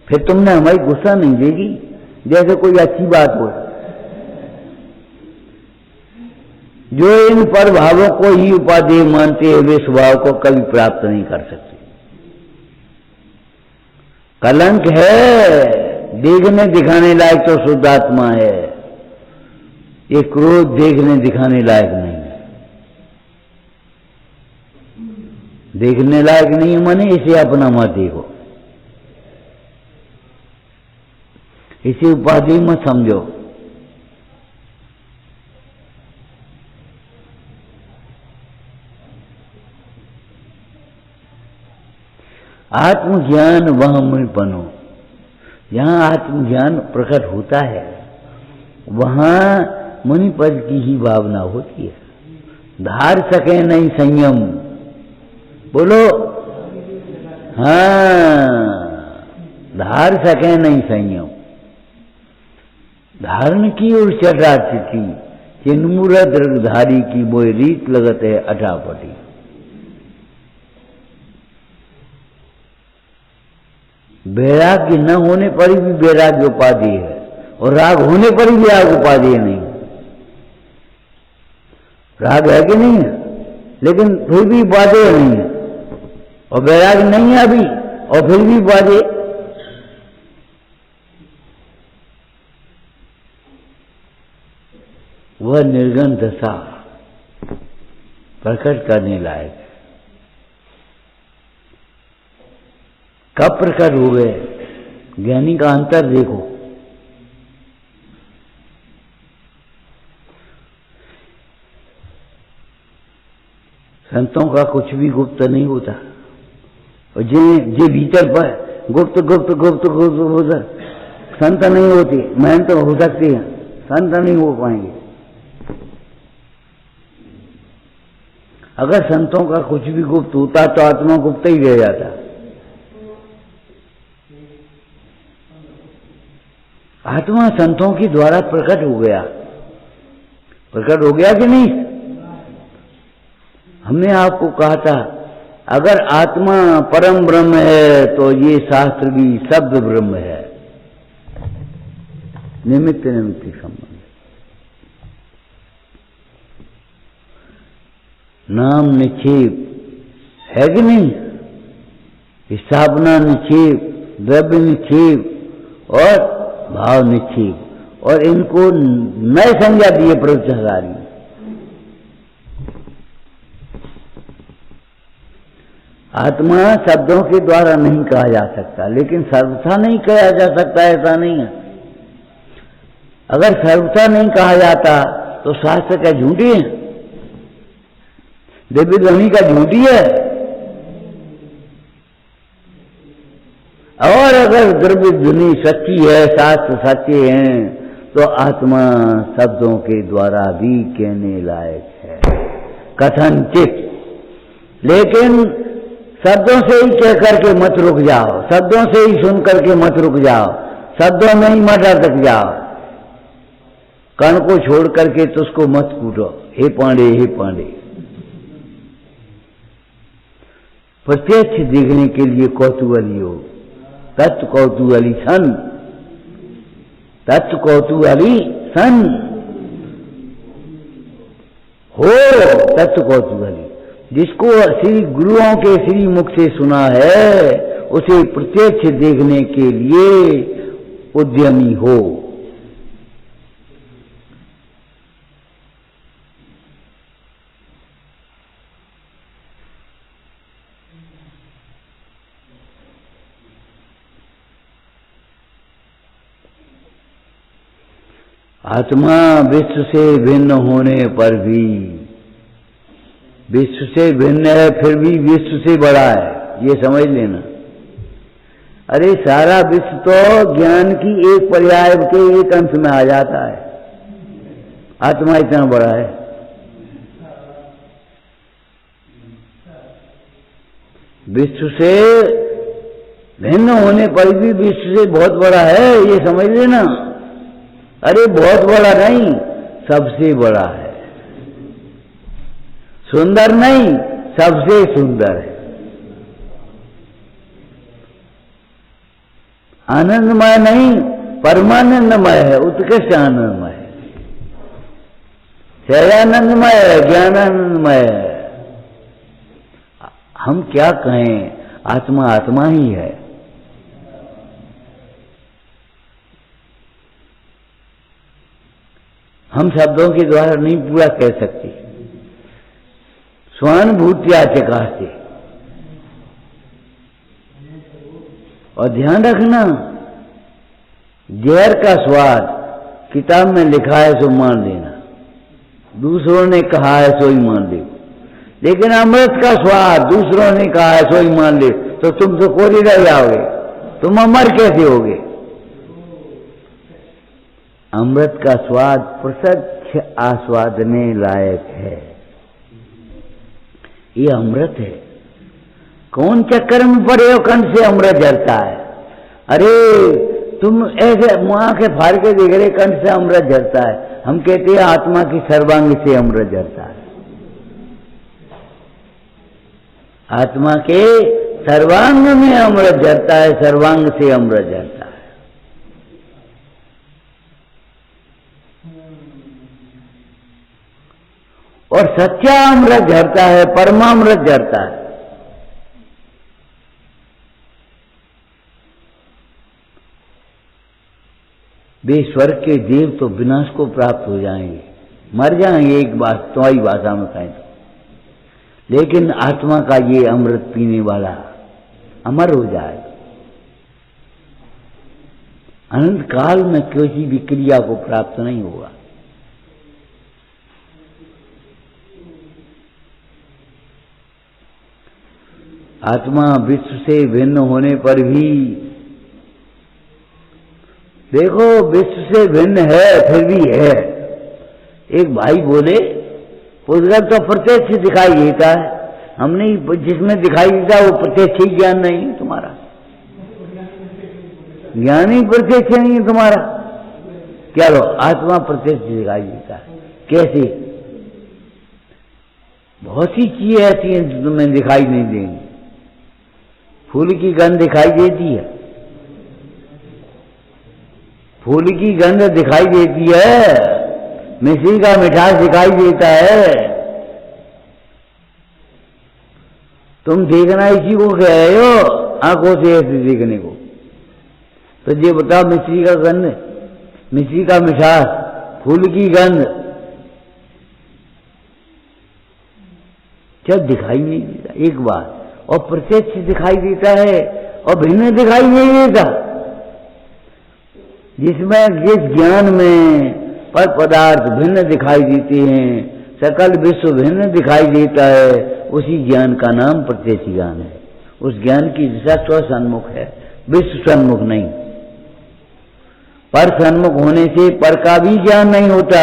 फिर तुमने हमारी गुस्सा नहीं देगी जैसे कोई अच्छी बात हो, जो इन पर भावों को ही उपादेय मानते हैं वे स्वभाव को कभी प्राप्त नहीं कर सकते। कलंक है, देखने दिखाने लायक तो शुद्ध आत्मा है, ये क्रोध देखने दिखाने लायक नहीं है। देखने लायक नहीं माने इसे अपना मत देखो, इसे उपाधि मत समझो। आत्मज्ञान वहां में बनो, जहां आत्मज्ञान प्रकट होता है वहां मुनि पद की ही भावना होती है। धार सके नहीं संयम, बोलो हाँ, धार सके नहीं संयम। धारण की और चटाची थी, चिन्मूरत धारी की बोई रीत लगत है अठापटी। वैराग्य न होने पर भी वैराग्य उपाधि है, और राग होने पर भी राग उपाधि नहीं। राग है कि नहीं है, लेकिन फिर भी उपाधि नहीं है, और वैराग्य नहीं है अभी और फिर भी उपाधि। वह निर्गुण दशा प्रकट करने लायक। कब प्रकट हो गए? ज्ञानी का अंतर देखो। संतों का कुछ भी गुप्त नहीं होता, और जे भीतर पर गुप्त गुप्त गुप्त गुप्त गुप्त संत नहीं होती। मैन तो हो सकती है, संत नहीं हो पाएंगे। अगर संतों का कुछ भी गुप्त होता तो आत्मा गुप्त ही रह जाता। आत्मा संतों के द्वारा प्रकट हो गया। प्रकट हो गया कि नहीं? हमने आपको कहा था अगर आत्मा परम ब्रह्म है तो ये शास्त्र भी शब्द ब्रह्म है। निमित्त निमित्त संबंध, नाम निक्षेप है कि नहीं? स्थापना निक्षेप, द्रव्य निक्षेप और भाव निक्षेप, और इनको नए संज्ञा दिए प्रवचनकारी। आत्मा शब्दों के द्वारा नहीं कहा जा सकता, लेकिन सर्वथा नहीं कहा जा सकता ऐसा नहीं है। अगर सर्वथा नहीं कहा जाता तो शास्त्र क्या झूठी है? दिव्य ध्वनि का झूठी है? और अगर द्रव्य ध्वनि सच्ची है, शास्त्र सच्चे हैं, तो आत्मा शब्दों के द्वारा भी कहने लायक है कथनचित। लेकिन शब्दों से ही कह करके मत रुक जाओ, शब्दों से ही सुन करके मत रुक जाओ, शब्दों में ही मत अटक जाओ। कण को छोड़ करके तो उसको मत कूटो, हे पांडे हे पांडे। प्रत्यक्ष देखने के लिए कौतूहली हो, तत्व कौतूहली सन, तत्व कौतूहली सन हो, तत्व कौतूहली। जिसको श्री गुरुओं के श्री मुख से सुना है उसे प्रत्यक्ष देखने के लिए उद्यमी हो। आत्मा विश्व से भिन्न होने पर भी, विश्व से भिन्न है फिर भी विश्व से बड़ा है, ये समझ लेना। अरे सारा विश्व तो ज्ञान की एक पर्याय के एक अंश में आ जाता है, आत्मा इतना बड़ा है। विश्व से भिन्न होने पर भी विश्व से बहुत बड़ा है, ये समझ लेना। अरे बहुत बड़ा नहीं, सबसे बड़ा है। सुंदर नहीं, सबसे सुंदर है। आनंदमय नहीं, परमानंदमय है, उत्कृष्ट आनंदमय है, सहजानंदमय है, ज्ञानानंदमय है। हम क्या कहें, आत्मा आत्मा ही है। हम शब्दों के द्वारा नहीं पूरा कह सकते, स्वानुभूत्या चकास्ते। और ध्यान रखना, जहर का स्वाद किताब में लिखा है सो मान लेना, दूसरों ने कहा है सो ही मान ले। लेकिन अमृत का स्वाद दूसरों ने कहा है सो ही मान ले, तो तुम तो कोरी रह जाओगे, तुम अमर कैसे होगे? अमृत का स्वाद प्रत्यक्ष आस्वादने लायक है। ये अमृत है। कौन चक्कर में पड़े हो, कंठ से अमृत झरता है? अरे तुम ऐसे मुँह के फाड़ के देख रहे कंठ से अमृत झरता है। हम कहते हैं आत्मा की सर्वांग से अमृत झरता है। आत्मा के सर्वांग में अमृत झरता है, सर्वांग से अमृत झरता है। और सच्चा अमृत झरता है, परमामृत झरता है। वे स्वर्ग के देव तो विनाश को प्राप्त हो जाएंगे, मर जाएंगे एक बात तो आई भाषा में कहें तो। लेकिन आत्मा का ये अमृत पीने वाला अमर हो जाए, अनंत काल में किसी भी क्रिया को प्राप्त नहीं होगा। आत्मा विश्व से भिन्न होने पर भी देखो विश्व से भिन्न है फिर भी है। एक भाई बोले पुस्तक तो प्रत्यक्ष दिखाई देता है, हमने जिसमें दिखाई देता है वो प्रत्यक्ष ही ज्ञान नहीं है तुम्हारा, ज्ञान ही प्रत्यक्ष नहीं है तुम्हारा। क्या लो आत्मा प्रत्यक्ष दिखाई देता है, कैसे? बहुत सी चीजें ऐसी हैं जो तुम्हें दिखाई नहीं देंगी। फूल की गंध दिखाई देती है, फूल की गंध दिखाई देती है, मिश्री का मिठास दिखाई देता है। तुम देखना इसी को कह रहे हो आंखों से ऐसे देखने को। तो ये बताओ मिश्री का गंध, मिश्री का मिठास, फूल की गंध जब दिखाई नहीं देता एक बार, और प्रत्यक्ष दिखाई देता है और भिन्न दिखाई नहीं देता। जिसमें जिस ज्ञान में पर पदार्थ भिन्न दिखाई देते हैं, सकल विश्व भिन्न दिखाई देता है, उसी ज्ञान का नाम प्रत्यक्ष ज्ञान है। उस ज्ञान की दिशा स्व सन्मुख है, विश्व सन्मुख नहीं। पर सन्मुख होने से पर का भी ज्ञान नहीं होता,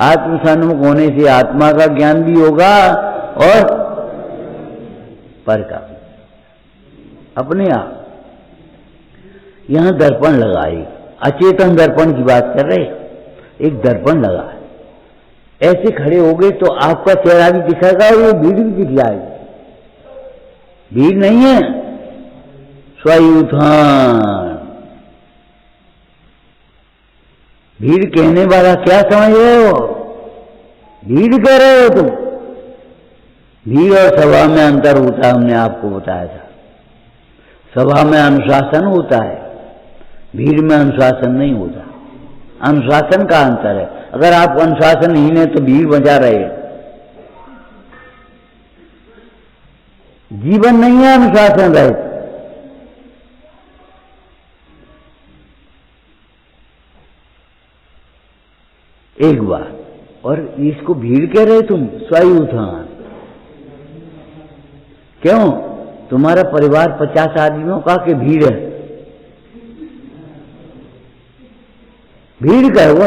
आत्म सन्मुख होने से आत्मा का ज्ञान भी होगा और पर का अपने आप। यहां दर्पण लगाए, अचेतन दर्पण की बात कर रहे, एक दर्पण लगा है, ऐसे खड़े हो गए तो आपका चेहरा भी दिखेगा और ये भीड़ भी दिख जाएगी। भीड़ नहीं है, स्वयुत्थान। भीड़ कहने वाला क्या समझ रहे हो? भीड़ कह रहे हो तुम। भीड़ और सभा में अंतर होता है, हमने आपको बताया था। सभा में अनुशासन होता है, भीड़ में अनुशासन नहीं होता। अनुशासन का अंतर है। अगर आप अनुशासनहीन है तो भीड़ बजा रहे, जीवन नहीं है अनुशासन रहित। एक बार, और इसको भीड़ कह रहे तुम, स्वयुत्थान। क्यों? तुम्हारा परिवार 50 आदमियों का के भीड़ है? भीड़ का हुआ?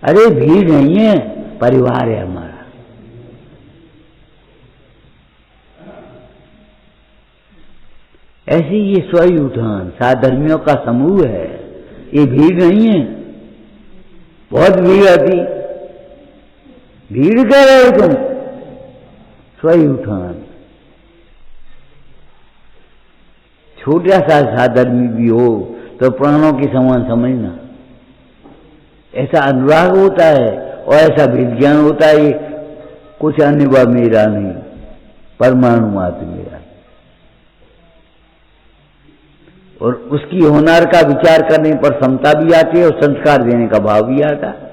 अरे भीड़ नहीं है, परिवार है हमारा। ऐसे ये स्वयुत्थान साधर्मियों का समूह है, ये भीड़ नहीं है। बहुत भीड़ आती, भीड़ कह रहे हो तुम, स्वयुत्थान। छोटा सा साधर्मी भी हो तो प्राणों के समान समझना, ऐसा अनुराग होता है और ऐसा विज्ञान होता है। कुछ अन्य व मेरा नहीं, परमाणु मात्र मेरा। और उसकी होनार का विचार करने पर समता भी आती है और संस्कार देने का भाव भी आता है।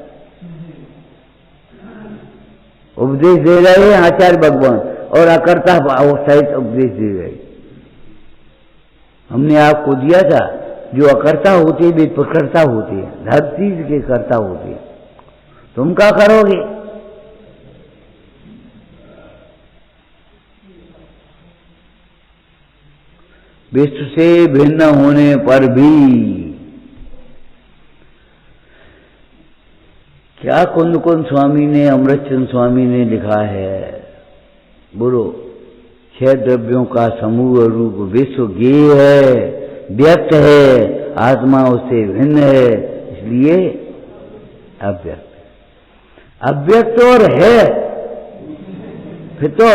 उपदेश दे रहे हैं आचार्य भगवान और अकर्ता भाव सहित उपदेश दे रहे। हमने आपको दिया था, जो अकर्ता होते वे प्रकर्ता होते हैं, हर चीज के कर्ता होते हैं। तुम क्या करोगे? विश्व से भिन्न होने पर भी क्या कुंद कुंद स्वामी ने, अमृतचंद स्वामी ने लिखा है, बोलो। 6 द्रव्यों का समूह रूप विश्व ज्ञेय है, व्यक्त है, आत्मा उससे भिन्न है, इसलिए अव्यक्त। अव्यक्त और है, फिर तो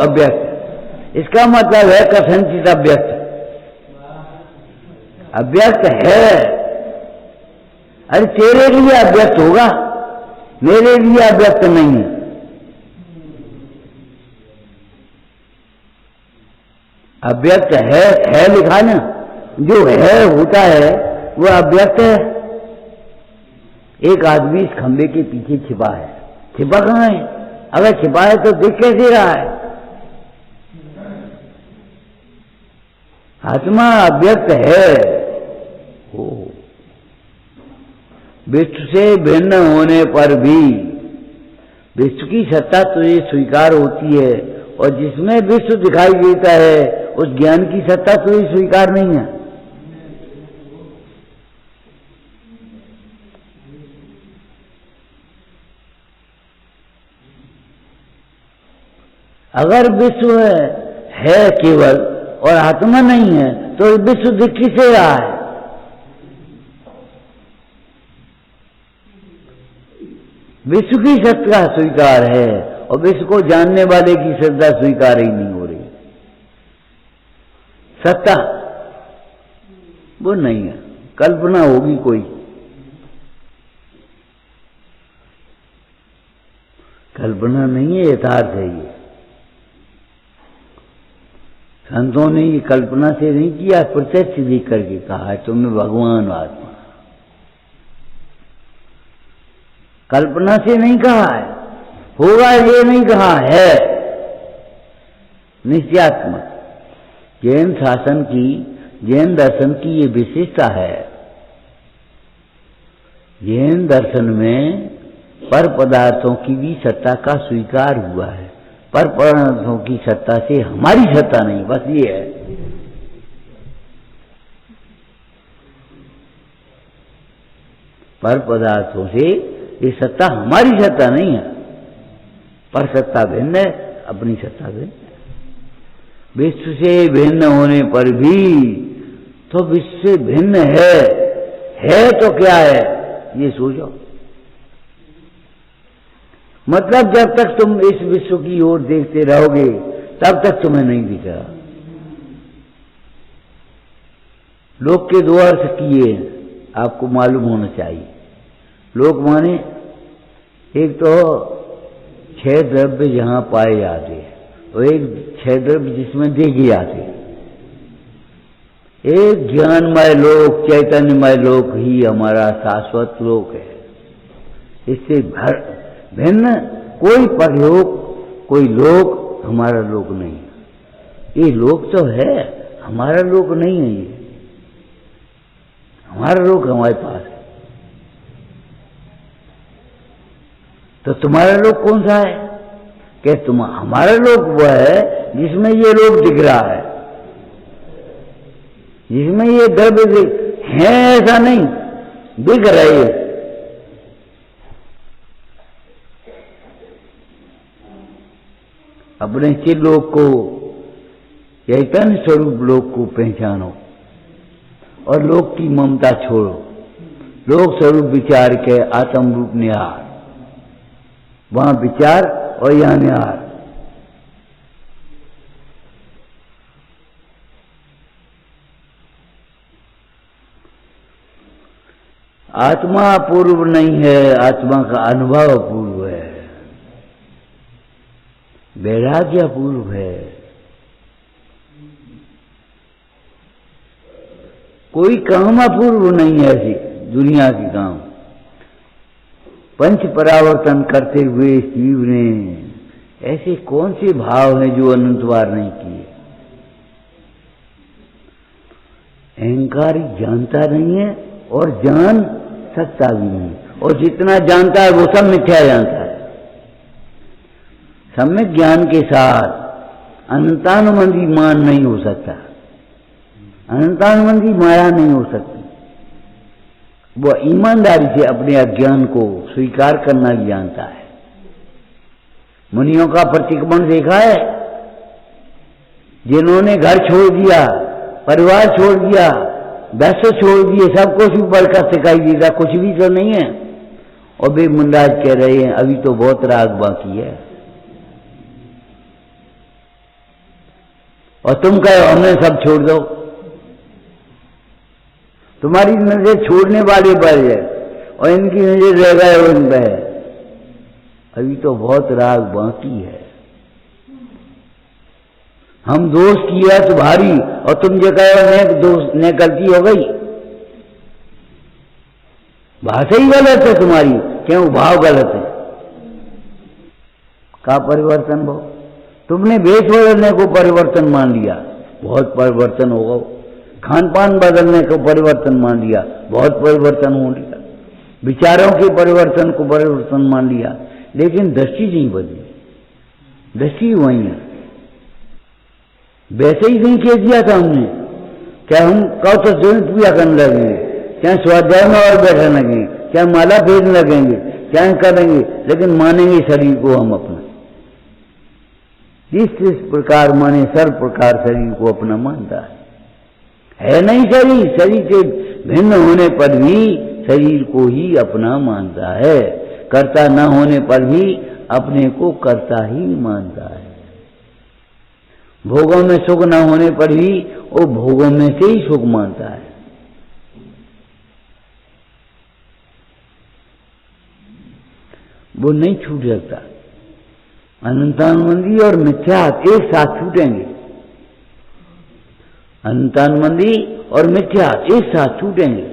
अव्यक्त। इसका मतलब है कथनचित अव्यक्त। अव्यक्त है। अरे तेरे लिए अव्यक्त होगा, मेरे लिए अव्यक्त नहीं है। अव्यक्त है लिखा ना, जो है होता है वो अव्यक्त है। एक आदमी इस खंबे के पीछे छिपा है, छिपा कहां है? अगर छिपा है तो दिख कैसे रहा है? आत्मा अव्यक्त है। विश्व से भिन्न होने पर भी विश्व की सत्ता तुझे स्वीकार होती है, और जिसमें विश्व दिखाई देता है उस ज्ञान की सत्ता तुझे स्वीकार नहीं है। अगर विश्व है केवल और आत्मा नहीं है तो विश्व दिख किसे रहा है? विश्व की सत्ता स्वीकार है और विश्व को जानने वाले की श्रद्धा स्वीकार ही नहीं हो रही। सत्ता वो नहीं है, कल्पना होगी कोई। कल्पना नहीं है, यथार्थ है ये। संतों ने ये कल्पना से नहीं किया, प्रत्यक्ष देख करके कहा है तुम्हें भगवान आत्मा। कल्पना से नहीं कहा है, होगा ये नहीं कहा है, निश्चयात्मक। जैन शासन की, जैन दर्शन की ये विशेषता है। जैन दर्शन में पर पदार्थों की भी सत्ता का स्वीकार हुआ है। पर पदार्थों की सत्ता से हमारी सत्ता नहीं, बस ये है। पर पदार्थों से ये सत्ता हमारी सत्ता नहीं है। पर सत्ता भिन्न है, अपनी सत्ता भिन्न है। विश्व से भिन्न होने पर भी तो विश्व से भिन्न है तो क्या है ये सोचो। मतलब जब तक तुम इस विश्व की ओर देखते रहोगे तब तक तुम्हें नहीं दिखेगा। लोक के दो अर्थ किए आपको मालूम होना चाहिए। लोक माने एक तो 6 द्रव्य जहां पाए जाते हैं और एक 6 द्रव्य जिसमें देखे जाते हैं। एक ज्ञानमय लोक, चैतन्यमय लोक ही हमारा शाश्वत लोक है। इससे भिन्न कोई परलोक, कोई लोक हमारा लोक नहीं। ये लोक तो है, हमारा लोक नहीं है। ये हमारा लोक हमारे पास है। तो तुम्हारा लोक कौन सा है? कि हमारा लोक वो है जिसमें ये लोक दिख रहा है, जिसमें ये द्रव्य है, ऐसा नहीं दिख रहे हैं। अपने चिर लोक को, चैतन्य स्वरूप लोक को पहचानो और लोक की ममता छोड़ो। लोक स्वरूप विचार के आत्म रूप निहार, वहां विचार और यहां निहार। आत्मा पूर्व नहीं है, आत्मा का अनुभव पूर्व है, वैराग्य पूर्व है। कोई काम अपूर्व नहीं है ऐसी दुनिया की काम। पंच परावर्तन करते हुए शिव ने ऐसे कौन से भाव हैं जो अनंतवार नहीं किए। अहंकारी जानता नहीं है और जान सकता भी नहीं, और जितना जानता है वो सब मिथ्या जानता है। सम्यक ज्ञान के साथ अनंतानुबंधी मान नहीं हो सकता, अनंतानुबंधी माया नहीं हो सकती। वह ईमानदारी से अपने अज्ञान को स्वीकार करना भी जानता है। मुनियों का प्रतिक्रमण देखा है, जिन्होंने घर छोड़ दिया, परिवार छोड़ दिया, वैश्य छोड़ दिए, सब कुछ ऊपर का सिखाई दिया, कुछ भी तो नहीं है। और वे मुंडाज कह रहे हैं अभी तो बहुत राग बाकी है, और तुम कहो हमें सब छोड़ दो। तुम्हारी नजर छोड़ने वाले पर है और इनकी नजर रह गए उन पर है। अभी तो बहुत राग बाकी है। हम दोष किया तो भारी, और तुम जो कहो दोष ने गलती हो गई। भाषा ही गलत है तुम्हारी, क्यों भाव गलत है। का परिवर्तन भाव? तुमने वेश बदलने को परिवर्तन मान लिया, बहुत परिवर्तन होगा। खान पान बदलने को परिवर्तन मान लिया, बहुत परिवर्तन हो लिया। विचारों के परिवर्तन को परिवर्तन मान लिया, लेकिन दृष्टि नहीं बदली, दृष्टि वही है। वैसे ही नहीं कह दिया था हमने, क्या हम कब तो स्वयं पूजा करने लगेंगे, चाहे स्वाध्याय में और बैठने लगेंगे, चाहे माला फेरने लगेंगे, चाहे करेंगे, लेकिन मानेंगे शरीर को हम अपना। जिस प्रकार माने सर्व प्रकार शरीर को अपना मानता है नहीं शरीर, शरीर से भिन्न होने पर भी शरीर को ही अपना मानता है, कर्ता न होने पर भी अपने को कर्ता ही मानता है, भोगों में सुख न होने पर भी वो भोगों में से ही सुख मानता है। वो नहीं छूट सकता। अनंतानुबंधी और मिथ्यात एक साथ छूटेंगे, अनंतानुबंधी और मिथ्यात एक साथ छूटेंगे।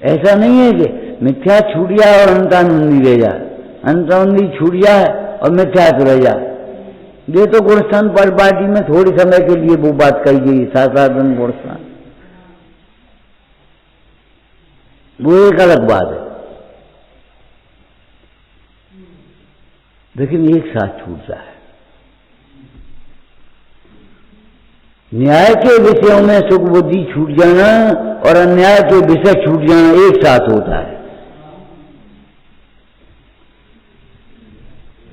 ऐसा नहीं है कि मिथ्या छूट जाए और अनंतानुबंधी रह जाए, अनंतानुबंधी छूट जाए और मिथ्यात रह जाए। ये तो गुणस्थान पर पार्टी में थोड़ी समय के लिए वो बात कही गई, साधारण गुणस्थान, वो एक अलग बात है, लेकिन एक साथ छूटता है। न्याय के विषयों में सुख बुद्धि छूट जाना और अन्याय के विषय छूट जाना एक साथ होता है।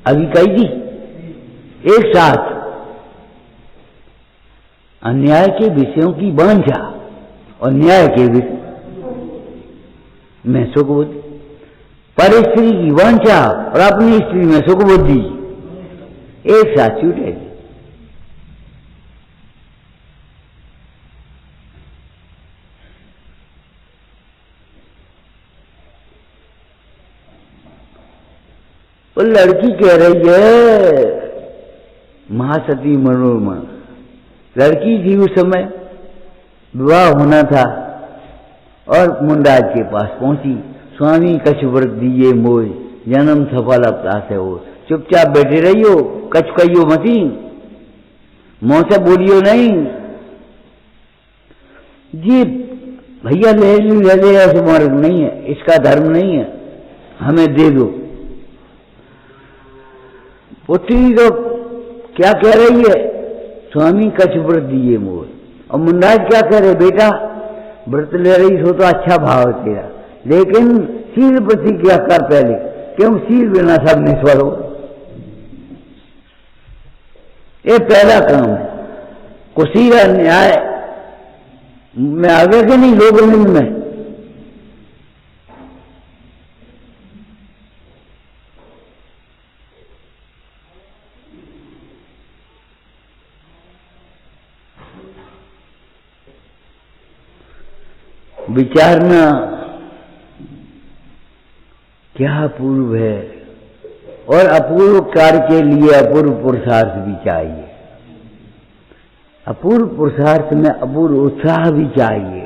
अभी कही थी एक साथ अन्याय के विषयों की वांछा और न्याय के विषय में सुख बुद्धि, पर स्त्री की वांछा और अपनी स्त्री में सुख बुद्धि एक साथ छूटेगी। वो लड़की कह रही है, महासती मनोरमा लड़की थी, उस समय विवाह होना था और मुंडाज के पास पहुंची। स्वामी कछु व्रत दिए मोय, जन्म सफल अपराध है वो। चुपचाप बैठे रहियो, कछु कहियो मती, मुंह से बोलियो नहीं। जी भैया ले ले, ऐसे मार्ग नहीं है, इसका धर्म नहीं है, हमें दे दो। पुत्री तो क्या कह रही है, स्वामी कछु व्रत दिए मोय। और मुंडाज क्या कह रहे, बेटा व्रत ले रही हो तो अच्छा भाव तेरा, लेकिन शील प्रतिज्ञा कर पहले, क्यों शील बिना सब निष्फल हो। ये पहला काम है। कुशीला न्याय में आगे के नहीं, लोग में विचारना क्या अपूर्व है, और अपूर्व कार्य के लिए अपूर्व पुरुषार्थ भी चाहिए। अपूर्व पुरुषार्थ में अपूर्व उत्साह भी चाहिए।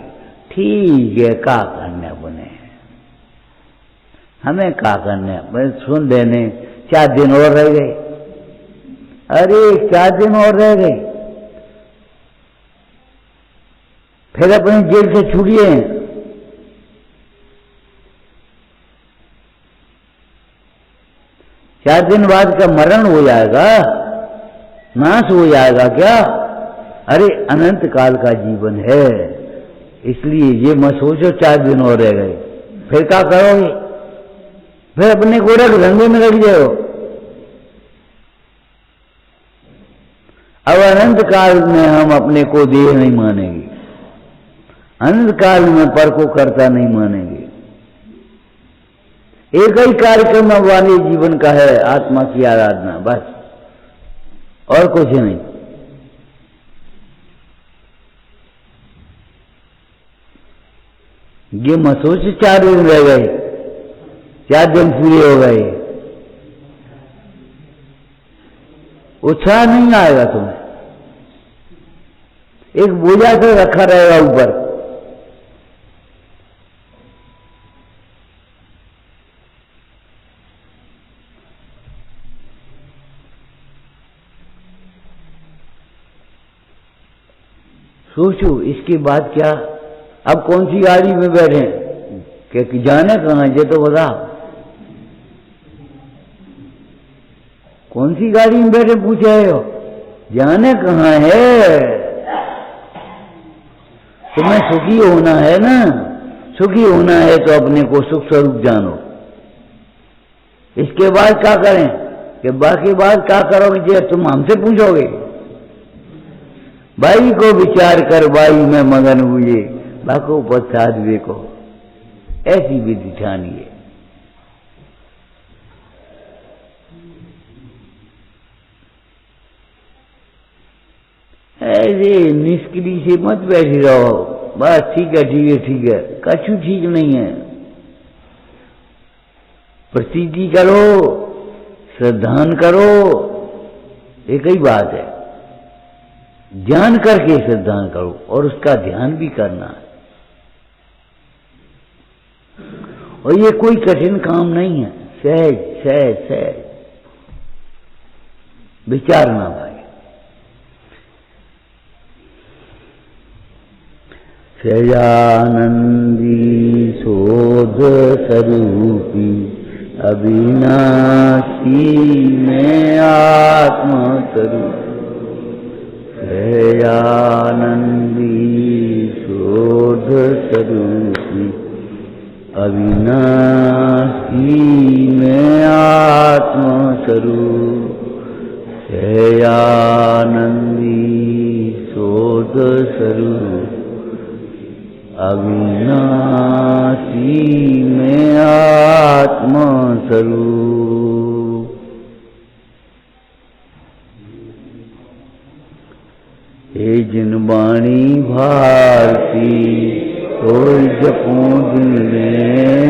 ठीक है, का करने बने, हमें का करने, मैं सुन देने 4 दिन और रह गए। अरे 4 दिन और रह गए, फिर अपने जेल से छूटिए। चार दिन बाद का मरण हो जाएगा, नाश हो जाएगा क्या? अरे अनंत काल का जीवन है, इसलिए ये मत सोचो 4 दिन और रह गए, फिर क्या करोगे? फिर अपने को रख धंधे में लग जाओ। अब अनंत काल में हम अपने को देह नहीं मानेंगे, अनंत काल में पर को कर्ता नहीं मानेंगे। एक ही कार्यक्रम वाले जीवन का है आत्मा की आराधना, बस और कुछ नहीं। ये मत सोच 4 दिन रह गए, 4 दिन पूरे हो गए, उत्साह नहीं आएगा तुम्हें, एक बोझा से रखा रहेगा ऊपर। सोचो इसके बाद क्या, अब कौन सी गाड़ी में बैठे, कि जाने कहाँ, ये तो बता, कौन सी गाड़ी में बैठे पूछ रहे हो, जाने कहाँ है? तुम्हें सुखी होना है ना, सुखी होना है तो अपने को सुख स्वरूप जानो। इसके बाद क्या करें? कि बाकी बात क्या करोगे जे तुम हमसे पूछोगे। भाई को विचार कर भाई में मगन हुए, बाको पश्चात देखो, ऐसी विधि ठानी है। ऐसे निष्क्रिय से मत बैठे रहो, बस ठीक है ठीक है ठीक है, कछु ठीक नहीं है। प्रतीति करो, श्रद्धान करो, एक ही बात है। ध्यान करके श्रद्धान करो और उसका ध्यान भी करना है। और ये कोई कठिन काम नहीं है, सहज सहज सहज विचारना भाई। सहजानंदी शोध स्वरूपी अविनाशी में आत्मा स्वरूप। सहजानंदी शोध स्वरूपी अविनाशी में आत्मा स्वरूप। सहजानंदी शोध स्वरूप अविनाशी में आत्मा स्वरूप। हे जिन वाणी भारती कोई जपो दिल में,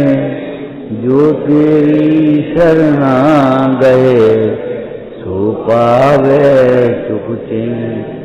जो तेरी शरणा गए सो पावे सुख चैन।